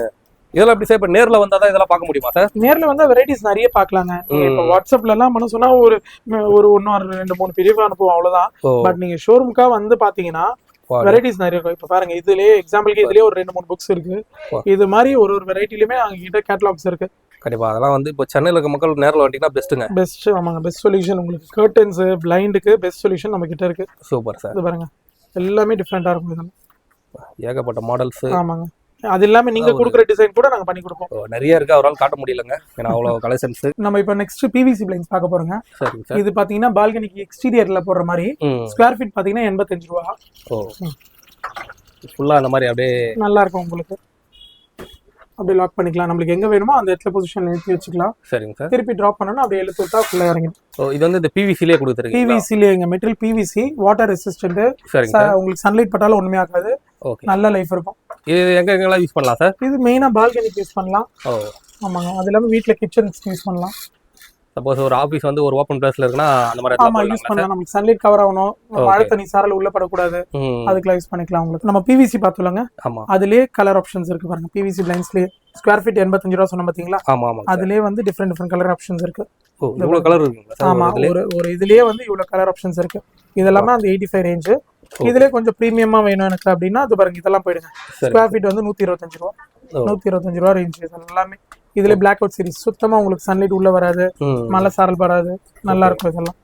Speaker 2: இதெல்லாம் எப்படி சார் இப்ப நேர்ல வந்தா தான் இதெல்லாம் பார்க்க முடியுமா சார்?
Speaker 1: நேர்ல வந்தா வெரைட்டிஸ் நிறைய பார்க்கலாங்க. இப்ப வாட்ஸ்அப்ல எல்லாம் பண்ண சொன்னா ஒரு 1-2-3 பிரிவு அனுப்புவோம், அவ்வளவுதான். பட் நீங்க ஷோரூமுக்கா வந்து பாத்தீங்கன்னா வெரைட்டிஸ் நிறைய இருக்கும். இப்ப பாருங்க, இதுலயே எக்ஸாம்பிளுக்கு இதுலயே ஒரு 2-3 புக்ஸ் இருக்கு. இது மாதிரி ஒரு வெரைட்டிலுமே அங்க கிட்ட கேட்டலாக்ஸ் இருக்கு.
Speaker 2: கண்டிப்பா. அதெல்லாம் வந்து இப்போ சென்னையில இருக்க மக்கள் நேர்ல வந்தீங்கன்னா பெஸ்ட்டுங்க.
Speaker 1: பெஸ்ட். ஆமாங்க, பெஸ்ட் சொல்யூஷன் உங்களுக்கு. கர்டன்ஸ், பிளைண்டுக்கு பெஸ்ட் சொல்யூஷன் நம்ம கிட்ட இருக்கு.
Speaker 2: Super sir.
Speaker 1: இது பாருங்க, எல்லாமே டிஃபரெண்டா இருக்கும். இதெல்லாம்
Speaker 2: ஏகப்பட்ட மாடல்ஸ்.
Speaker 1: ஆமாங்க. அது இல்லாம நீங்க கொடுக்குற டிசைன் கூட நாங்க பண்ணி கொடுப்போம்.
Speaker 2: நிறைய இருக்கு, அவரால் காட்ட முடியலங்க ஏன்னா அவ்வளவு கலெக்ஷன்ஸ்.
Speaker 1: நம்ம இப்ப நெக்ஸ்ட் பிவிசி பிளைன்ஸ் பார்க்க போறோங்க.
Speaker 2: சரிங்க சார்.
Speaker 1: இது பாத்தீங்கன்னா பால்கனிக்கு எக்ஸ்டீரியர்ல போடுற மாதிரி. ஸ்கொயர் ஃபீட் பாத்தீங்கன்னா 85 ரூபா.
Speaker 2: ஓ ஃபுல்லா அந்த மாதிரி அப்படியே
Speaker 1: நல்லா இருக்கும் உங்களுக்கு. அப்படியே லாக் பண்ணிக்கலாம். நம்மளுக்கு எங்க வேணுமோ அந்த இடத்துல பொசிஷன் நிறுத்தி வச்சுக்கலாம்.
Speaker 2: சரிங்க சார்.
Speaker 1: திருப்பி டிராப் பண்ணனும், அப்படியே இழுத்து விட்டா ஃபுல்லா இறங்கிடும்.
Speaker 2: ஓ இது வந்து இந்த பிவிசிலே கொடுத்துருக்கீங்க?
Speaker 1: பிவிசிலே எங்க மெட்டீரியல் பிவிசி, வாட்டர் ரெசிஸ்டன்ட்.
Speaker 2: சரிங்க சார்.
Speaker 1: உங்களுக்கு சன்லைட் பட்டாலும் ஒண்ணுமே ஆகாது.
Speaker 2: ஓகே,
Speaker 1: நல்ல லைஃப் இருக்கும்.
Speaker 2: இது எங்கெல்லாம் யூஸ் பண்ணலாம் சார்?
Speaker 1: இது மெயினா பால்கனிக்கு யூஸ் பண்ணலாம்.
Speaker 2: ஓ
Speaker 1: ஆமாங்க. அது இல்லாம வீட்ல கிச்சனுக்கு யூஸ் பண்ணலாம்.
Speaker 2: சப்போஸ் ஒரு ஆபீஸ் வந்து ஒரு ஓபன் பிளேஸ்ல இருக்குன்னா அந்த மாதிரி
Speaker 1: ஆமா யூஸ் பண்ணலாம். நமக்கு சன்லைட் கவர் ஆகணும், மழை தண்ணி சாரல் உள்ள படக்கூடாது, அதுக்கெல்லாம் யூஸ் பண்ணிக்கலாம். உங்களுக்கு நம்ம பிவிசி பார்த்தோம்லங்க, அதுலயே கலர் ஆப்ஷன்ஸ் இருக்கு பாருங்க. பிவிசி பிளைண்ட்ஸ்லயே ஸ்கொயர் ஃபீட் 85 ரூபா சொன்ன பாத்தீங்களா?
Speaker 2: ஆமா ஆமா.
Speaker 1: அதுலயே வந்து டிஃபரெண்ட் கலர் ஆப்ஷன்ஸ் இருக்கு.
Speaker 2: ஓ இவ்வளவு கலர் இருக்குங்க சார்?
Speaker 1: ஆமா, ஒரு இதுலயே வந்து இவ்வளவு கலர் ஆப்ஷன்ஸ் இருக்கு. இதெல்லாம் அந்த 85 ரேஞ்ச். இதுலயே கொஞ்சம் பிரீமியமா வேணும் எனக்கு அப்படின்னா அது பாருங்க, இதெல்லாம் போயிடுங்க. ஸ்கொயர் ஃபீட் வந்து 125 ரூபா. 125 ரூபா ரேஞ்ச். எல்லாமே இதுல பிளாக் அவுட் சீரிஸ். சுத்தமா உங்களுக்கு சன்லைட் உள்ள வராது, மழை சாரல் படாது, நல்லா இருக்கும். இதெல்லாம்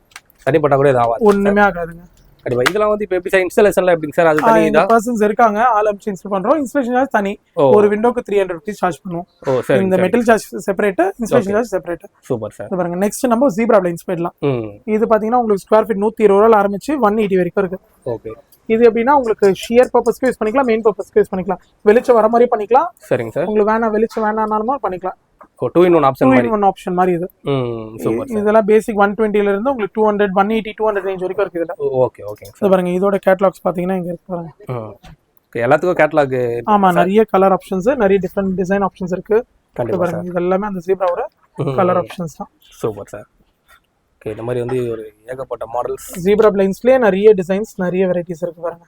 Speaker 2: தனிப்பட்ட கூட இது ஆகாது,
Speaker 1: ஒண்ணுமே ஆகாதுங்க.
Speaker 2: கண்டிப்பா. இதெல்லாம் வந்து இப்போ எப்படி சார் இன்ஸ்டாலேஷன்ல எப்படிங்க சார்? அது தனி இதா?
Speaker 1: பர்சன்ஸ் இருக்காங்க, ஆல் அப்ஸ் இன்ஸ்டால் பண்றோம். இன்ஸ்டாலேஷன் சார்ஜ் தனி. ஒரு விண்டோக்கு 300 ரூபீஸ் சார்ஜ் பண்ணுவோம்.
Speaker 2: ஓ சரி.
Speaker 1: இந்த metal charge separate, installation charge separate.
Speaker 2: Super sir.
Speaker 1: பாருங்க, நெக்ஸ்ட் நம்ம ஜீப்ரா பிளைண்ட்ஸ் போயிடலாம். இது பாத்தீங்கன்னா உங்களுக்கு ஸ்கொயர் ஃபீட் 120 ரூபாயில ஆரம்பிச்சு 180 வரைக்கும் இருக்கு.
Speaker 2: ஓகே.
Speaker 1: இது எப்படின்னா உங்களுக்கு ஷியர் பர்பஸ்க்கு யூஸ் பண்ணிக்கலாம், மெயின் பர்பஸ்க்கு யூஸ் பண்ணிக்கலாம். வெளிச்சம் வர மாதிரி பண்ணிக்கலாம்.
Speaker 2: சரிங்க சார்.
Speaker 1: உங்களுக்கு வேணா வெளிச்சம் வேணானாலும் பண்ணிக்கலாம்.
Speaker 2: 2 in 1 ஆப்ஷன் மாதிரி.
Speaker 1: 2 in 1 ஆப்ஷன் மாதிரி இது.
Speaker 2: சூப்பர்.
Speaker 1: இதெல்லாம் பேசிக் 120 ல இருந்து உங்களுக்கு 200, 180, 200 ரேஞ்ச் வரைக்கும் இருக்கு இதுல.
Speaker 2: ஓகே ஓகேங்க
Speaker 1: சார். பாருங்க, இதோட கேட்டலாக்ஸ் பாத்தீங்கன்னா இங்க இருக்கு பாருங்க.
Speaker 2: ஓகே, எல்லாத்துக்கும் கேட்டலாக்.
Speaker 1: ஆமா, நிறைய கலர் ஆப்ஷன்ஸ், நிறைய டிஃபரெண்ட் டிசைன் ஆப்ஷன்ஸ் இருக்கு. பாருங்க, இது எல்லாமே அந்த ஜீப்ராவோட கலர் ஆப்ஷன்ஸ் தான்.
Speaker 2: Super sir. ஓகே, இந்த மாதிரி வந்து ஒரு ஏகப்பட்ட மாடல்ஸ்.
Speaker 1: ஜீப்ரா பிளைண்ட்ஸ்லயே நிறைய டிசைன்ஸ், நிறைய வெரைட்டிஸ் இருக்கு பாருங்க.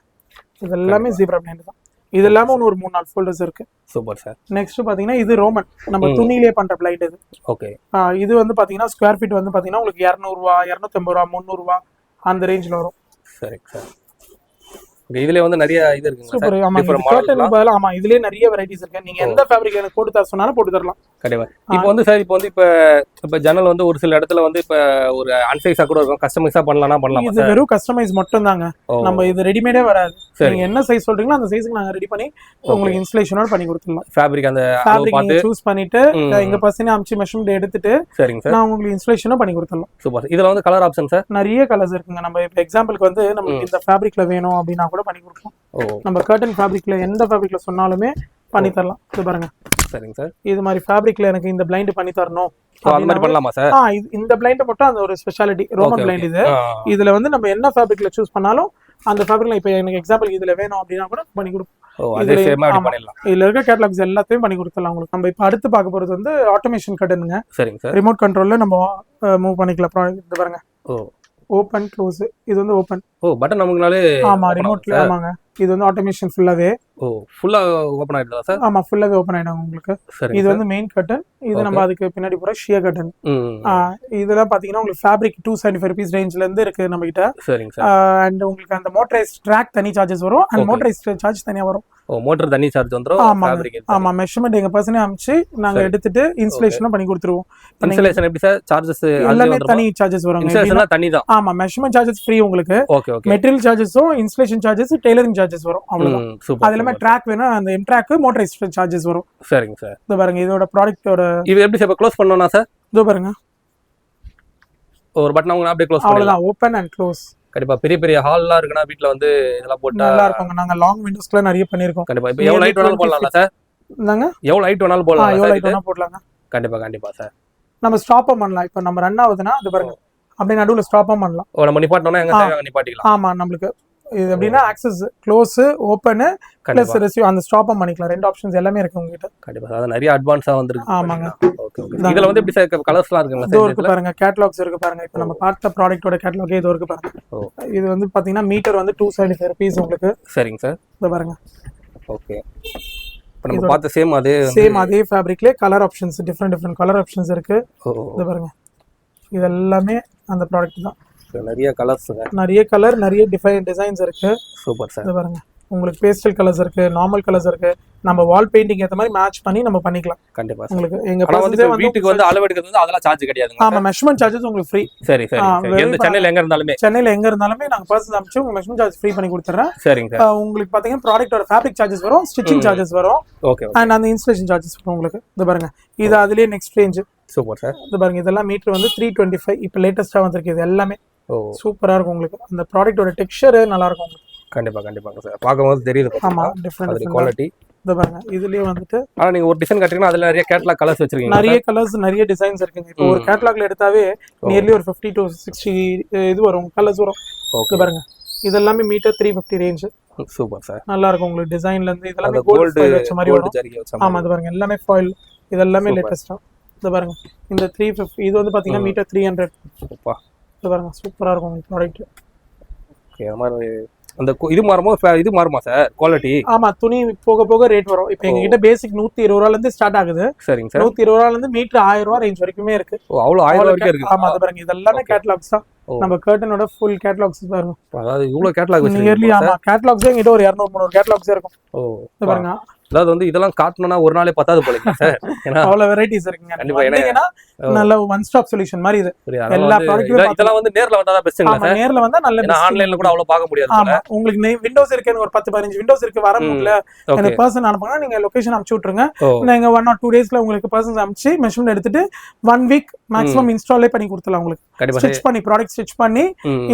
Speaker 1: இது எல்லாமே ஜீப்ரா பிளைண்ட் தான். இது இல்லாம ஒரு 3-4 ஃபோல்டர்ஸ் இருக்கு.
Speaker 2: Super sir.
Speaker 1: நெக்ஸ்ட் பாத்தீங்கன்னா இது ரோமன், நம்ம துணியிலே பண்ற பிளைண்ட் இது.
Speaker 2: ஓகே.
Speaker 1: இது வந்து பாத்தீங்கன்னா ஸ்கொயர் ஃபீட் வந்து பாத்தீங்கன்னா உங்களுக்கு 200 ரூபா 250 ரூபா 300 ரூபா அந்த ரேஞ்ச்ல வரும்.
Speaker 2: சரி சார். இதுல வந்து நிறைய இது இருக்குங்க சார்.
Speaker 1: சூப்பர். ஆமா கர்டன் பதிலா ஆமா இதுலயே நிறைய வெரைட்டிஸ் இருக்கு. நீங்க எந்த ஃபேப்ரிக் எனக்கு போட்டு தர சொன்னாலும் போட்டு தரலாம்.
Speaker 2: கண்டிப்பா. இப்போ வந்து சார் இப்போ ஜன்னல் வந்து ஒரு சில இடத்துல வந்து இப்போ ஒரு அன்சைஸா கூட இருக்கும், கஸ்டமைஸா பண்ணலாம்.
Speaker 1: இது வெறும் கஸ்டமைஸ் மட்டும் தாங்க, நம்ம இது ரெடிமேடே வராது. நீங்க என்ன சைஸ் சொல்றீங்களோ அந்த சைஸ்க்கு நாங்க ரெடி பண்ணி உங்களுக்கு இன்ஸ்டலேஷனோட பண்ணி கொடுத்துடலாம்.
Speaker 2: ஃபேப்ரிக் அந்த
Speaker 1: ஃபேப்ரிக் நீங்க சூஸ் பண்ணிட்டு எங்க பர்சனே அம்ச்சி மெஷர்மென்ட் எடுத்துட்டு
Speaker 2: சரிங்க சார்
Speaker 1: நான் உங்களுக்கு இன்ஸ்டலேஷனும் பண்ணி கொடுத்துடலாம்.
Speaker 2: சூப்பர். இதுல வந்து கலர் ஆப்ஷன் சார்
Speaker 1: நிறைய கலர்ஸ் இருக்குங்க. நம்ம இப்போ எக்ஸாம்பிளுக்கு வந்து நமக்கு இந்த ஃபேப்ரிக்ல வேணும் அப்படினா கூட பண்ணி கொடுப்போம். நம்ம கர்டன் ஃபேப்ரிக்ல எந்த ஃபேப்ரிக்ல சொன்னாலுமே பண்ணி தரலாம். இது பாருங்க.
Speaker 2: சரிங்க சார்.
Speaker 1: இது மாதிரி ஃபேப்ரிக்ல எனக்கு இந்த பிளைண்ட் பண்ணி தரணும்
Speaker 2: அது மாதிரி பண்ணலாமா சார்?
Speaker 1: இந்த பிளைண்ட் மட்டும் அந்த ஒரு ஸ்பெஷாலிட்டி ரோமன் பிளைண்ட் இது. இதுல வந்து நம்ம என்ன ஃபேப்ரிக்ல சூஸ் பண்ணாலும் அந்த ஃபேப்ரிக்ல இப்போ எனக்கு எக்ஸாம்பிள் இதுல வேணும் அப்படினா கூட பண்ணி கொடுப்போம். இதுல இருக்க கேட்டலாக்ஸ் எல்லாத்தையும் பண்ணி கொடுத்துடலாம் உங்களுக்கு. நம்ம இப்போ அடுத்து பார்க்க போறது வந்து ஆட்டோமேஷன் கர்டனுங்க.
Speaker 2: சரிங்க சார்.
Speaker 1: ரிமோட் கண்ட்ரோல்ல நம்ம மூவ் பண்ணிக்கலாம் ப்ராடக்ட். இது பாருங்க. Open close. இது வந்து ஓபன்.
Speaker 2: பட்டன் நமக்குனாலே
Speaker 1: ஆமா ரிமோட்ல. ஆமாங்க. இது வந்து ஆட்டோமேஷன் ஃபுல்லாவே
Speaker 2: ஃபுல்லா ஓபன் ஆயிடுதா சார்?
Speaker 1: ஆமா ஃபுல்லாவே ஓபன் ஆயிடும் உங்களுக்கு. இது வந்து மெயின் கர்டன். இது நம்ம அதுக்கு பின்னாடி போற ஷியர் கர்டன். இதெல்லாம் பாத்தீங்கன்னா உங்களுக்கு ஃபேப்ரிக் 275 ரூபீஸ் ரேஞ்ச்ல இருந்து இருக்கு நம்ம கிட்ட.
Speaker 2: சரிங்க சார்.
Speaker 1: அண்ட் உங்களுக்கு அந்த மோட்டரைஸ்ட் ட்ராக் தனி சார்ஜஸ் வரும், அண்ட் மோட்டரைஸ்ட் சார்ஜ் தனியா வரும்.
Speaker 2: மோட்டர் தனி சார்ஜ் வந்துரும். ஃபேப்ரிக்
Speaker 1: ஆமா மெஷர்மென்ட் எங்க பர்சனே அம்ச்சி நாங்க எடுத்துட்டு இன்ஸ்டலேஷனும் பண்ணி கொடுத்துருவோம்.
Speaker 2: இன்ஸ்டலேஷன் எப்படி சார்? சார்ஜஸ்
Speaker 1: எல்லாமே தனி சார்ஜஸ் வரும்.
Speaker 2: இன்ஸ்டலேஷன் தனி தான்.
Speaker 1: ஆமா மெஷர்மென்ட் சார்ஜஸ் ஃப்ரீ உங்களுக்கு.
Speaker 2: Okay okay.
Speaker 1: மெட்டீரியல் சார்ஜஸும் இன்ஸ்டலேஷன் சார்ஜஸ் டெய்லரிங் சார்ஜஸ் வரும். அவ்வளவுதான். அது எல்லாமே ட்ராக் வேணா அந்த எம் ட்ராக் மோட்டரைஸ்ட் சார்ஜஸ் வரும்.
Speaker 2: சரிங்க சார்.
Speaker 1: இது பாருங்க இதோட ப்ராடக்ட்டோட
Speaker 2: இது எப்படி சார் க்ளோஸ் பண்ணனும்னா சார்?
Speaker 1: இதோ பாருங்க.
Speaker 2: ஒரு பட்டன் அவங்க அப்படியே க்ளோஸ் பண்ணலாம்.
Speaker 1: அவ்வளவுதான். Open and close.
Speaker 2: கண்டிப்பா பெரிய பெரிய ஹால்லாம் இருக்குனா வீட்ல வந்து இதெல்லாம் போட்டா
Speaker 1: நல்லா இருக்கும். நாங்க லாங் விண்டோஸ்ல நிறைய பண்ணிருக்கோம்.
Speaker 2: கண்டிப்பா. இப்போ எவ்வளவு லைட் வேணாலும் போடலாம்ல சார்?
Speaker 1: என்னங்க?
Speaker 2: எவ்வளவு லைட் வேணாலும் போடலாம்.
Speaker 1: எவ்வளவு லைட் வேணாலும் போடலாங்க.
Speaker 2: கண்டிப்பா சார்.
Speaker 1: நம்ம ஸ்டாப் பண்ணலாம். இப்போ நம்ம ரன் ஆகுதுனா அது பாருங்க. அப்படியே நடுவுல ஸ்டாப் பண்ணலாம்.
Speaker 2: நம்ம நிப்பாட்டணும்னா எங்க தேவை நிப்பாட்டிக்கலாம்.
Speaker 1: ஆமா நமக்கு இது எப்படின்னா access close open plus receive அந்த ஸ்டாப் பண்ணிக்கலாம். ரெண்டு ஆப்ஷன்ஸ் எல்லாமே இருக்கு உங்ககிட்ட.
Speaker 2: கண்டிப்பா. அது நிறைய அட்வான்ஸா வந்திருக்கு.
Speaker 1: ஆமாங்க.
Speaker 2: Okay okay. இதுல வந்து எப்படி சார் கலர்ஸ்லாம் இருக்குங்க சார்?
Speaker 1: இதோ இருக்கு பாருங்க. கேட்டலாக்ஸ் இருக்கு பாருங்க. இப்போ நம்ம பார்த்த ப்ராடக்ட்டோட கேட்டலாக் இதோ இருக்கு பாருங்க. இது வந்து பாத்தீங்கன்னா மீட்டர் வந்து 275 ரூபீஸ் உங்களுக்கு.
Speaker 2: சரிங்க சார்.
Speaker 1: இதோ பாருங்க.
Speaker 2: ஓகே. இப்போ நம்ம பார்த்த சேம்
Speaker 1: அதே ஃபேப்ரிக்லயே colour options different colour options இருக்கு. இதோ பாருங்க. இது எல்லாமே அந்த ப்ராடக்ட் தான்.
Speaker 2: நிறைய கலர்ஸ்,
Speaker 1: நிறைய கலர், நிறைய டிசைன்ஸ் இருக்கு.
Speaker 2: Super sir.
Speaker 1: இது பாருங்க. உங்களுக்கு பேஸ்டல் கலர்ஸ் இருக்கு, நார்மல் கலர்ஸ் இருக்கு. நம்ம வால் பெயிண்டிங் ஏத்த மாதிரி மேட்ச் பண்ணி நம்ம பண்ணிக்கலாம்.
Speaker 2: கண்டிப்பா.
Speaker 1: உங்களுக்கு எங்க
Speaker 2: வீட்டுக்கு வந்து அளவு எடுக்கிறது வந்து அதெல்லாம் சார்ஜ் கிடையாதுங்க.
Speaker 1: ஆமா மெஷர்மென்ட் சார்ஜஸ் உங்களுக்கு ஃப்ரீ.
Speaker 2: சரி சரி. சென்னையில எங்க இருந்தாலுமே
Speaker 1: நாங்க பர்சன் அனுப்பிச்சு உங்க மெஷர்மென்ட் சார்ஜ் ஃப்ரீ பண்ணி கொடுத்துறேன்.
Speaker 2: சரிங்க சார்.
Speaker 1: உங்களுக்கு பாத்தீங்கன்னா ப்ராடக்ட்டோட ஃபேப்ரிக் சார்ஜஸ் வரும், ஸ்டிச்சிங் சார்ஜஸ் வரும்.
Speaker 2: ஓகே.
Speaker 1: அண்ட் அந்த இன்ஸ்டலேஷன் சார்ஜஸ் வரும் உங்களுக்கு. இது பாருங்க. இது அதுலயே நெக்ஸ்ட் ரேஞ்ச்.
Speaker 2: Super sir.
Speaker 1: இது பாருங்க. இதெல்லாம் மீட்டர் வந்து 325. இப்போ லேட்டஸ்டா வந்திருக்கு இது எல்லாமே. சூப்பரா இருக்கும் உங்களுக்கு. அந்த ப்ராடக்ட்டோட டெக்ஸ்சர் நல்லா இருக்கும் உங்களுக்கு.
Speaker 2: கண்டிப்பா சார். பாக்கும்போது தெரியுது.
Speaker 1: ஆமா டிஃபரண்ட்
Speaker 2: குவாலிட்டி.
Speaker 1: இது பாருங்க. இதுலயே வந்துட்டு
Speaker 2: நீங்க ஒரு டிசைன் காட்டுறீங்கன்னா அதுல நிறைய கேட்டலாக் கலர்ஸ் வச்சிருக்கீங்க.
Speaker 1: நிறைய கலர்ஸ், நிறைய டிசைன்ஸ் இருக்குங்க. இப்போ ஒரு கேட்டலாக்ல எடுத்தாவே நியர்லி ஒரு 50 to 60 இது வரும் கலர்ஸ் வரும். ஓகே பாருங்க. இது எல்லாமே மீட்டர் 350 ரேஞ்ச்.
Speaker 2: Super sir.
Speaker 1: நல்லா இருக்கும் உங்களுக்கு. டிசைன்ல இருந்து இதெல்லாம் கோல்ட் ஃபாயில் வச்ச மாதிரி வரும். ஆமா இது பாருங்க. எல்லாமே ஃபாயில். இது எல்லாமே லேட்டஸ்டா. இது பாருங்க. இந்த 350 இது வந்து பாத்தீங்கன்னா மீட்டர் 300. அப்பா. இது பாருங்க. சூப்பரா இருக்கும் உங்களுக்கு ப்ராடக்ட்.
Speaker 2: ஓகே. மாதிரி அந்த இது மாறுமா சார் குவாலிட்டி?
Speaker 1: ஆமா துணி போக போக ரேட் வரும். இப்போ எங்க கிட்ட பேசிக் 120 ரூபாயில இருந்து ஸ்டார்ட் ஆகுது.
Speaker 2: சரிங்க சார்.
Speaker 1: 120 ரூபாயில இருந்து மீட்டர் 1000 ரூபாய் ரேஞ்ச் வரைக்குமே இருக்கு.
Speaker 2: அவ்வளவு 1000 வரைக்கும் இருக்கு.
Speaker 1: ஆமா அது பாருங்க. இதெல்லாம் கேட்டலாக்ஸ் தான். நம்ம கர்டனோட ஃபுல் கேட்டலாக்ஸ் பாருங்க.
Speaker 2: அதாவது இவ்வளவு கேட்டலாக் வச்சிருக்கீங்க.
Speaker 1: நியர்லி ஆமா கேட்டலாக்ஸ் எங்கிட்ட ஒரு 200-300 கேட்டலாக்ஸ் இருக்கும். இது பாருங்க.
Speaker 2: அதாவது வந்து இதெல்லாம் காட்டணும்னா ஒரு நாளே பத்தாது போலீங்க சார். ஏன்னா
Speaker 1: அவ்வளவு வெரைட்டிஸ் இருக்குங்க.
Speaker 2: கண்டிப்பா.
Speaker 1: ஏன்னா நல்ல ஒன் ஸ்டாப் சொல்யூஷன் மாதிரி இது. எல்லா ப்ராடக்ட்டும்
Speaker 2: இதெல்லாம் வந்து நேர்ல வந்தா தான் பெஸ்ட்ங்க சார்.
Speaker 1: நேர்ல வந்தா நல்ல
Speaker 2: ஏன்னா ஆன்லைன்ல கூட அவ்வளவு பார்க்க முடியாது.
Speaker 1: ஆமா உங்களுக்கு விண்டோஸ் இருக்குன்னு ஒரு 10-15 விண்டோஸ் இருக்கு வர முடியல. எனக்கு பர்சன் அனுப்புங்க. நீங்க லொகேஷன் அனுப்பிச்சு விட்டுருங்க. நாங்க 1 or 2 டேஸ்ல உங்களுக்கு பர்சன்ஸ் அனுப்பிச்சு மெஷர்மென்ட் எடுத்துட்டு 1 வீக் மேக்ஸிமம் இன்ஸ்டாலே பண்ணி கொடுத்துலாம் உங்களுக்கு. ஸ்டிட்ச் பண்ணி ப்ராடக்ட் ஸ்டிட்ச் பண்ணி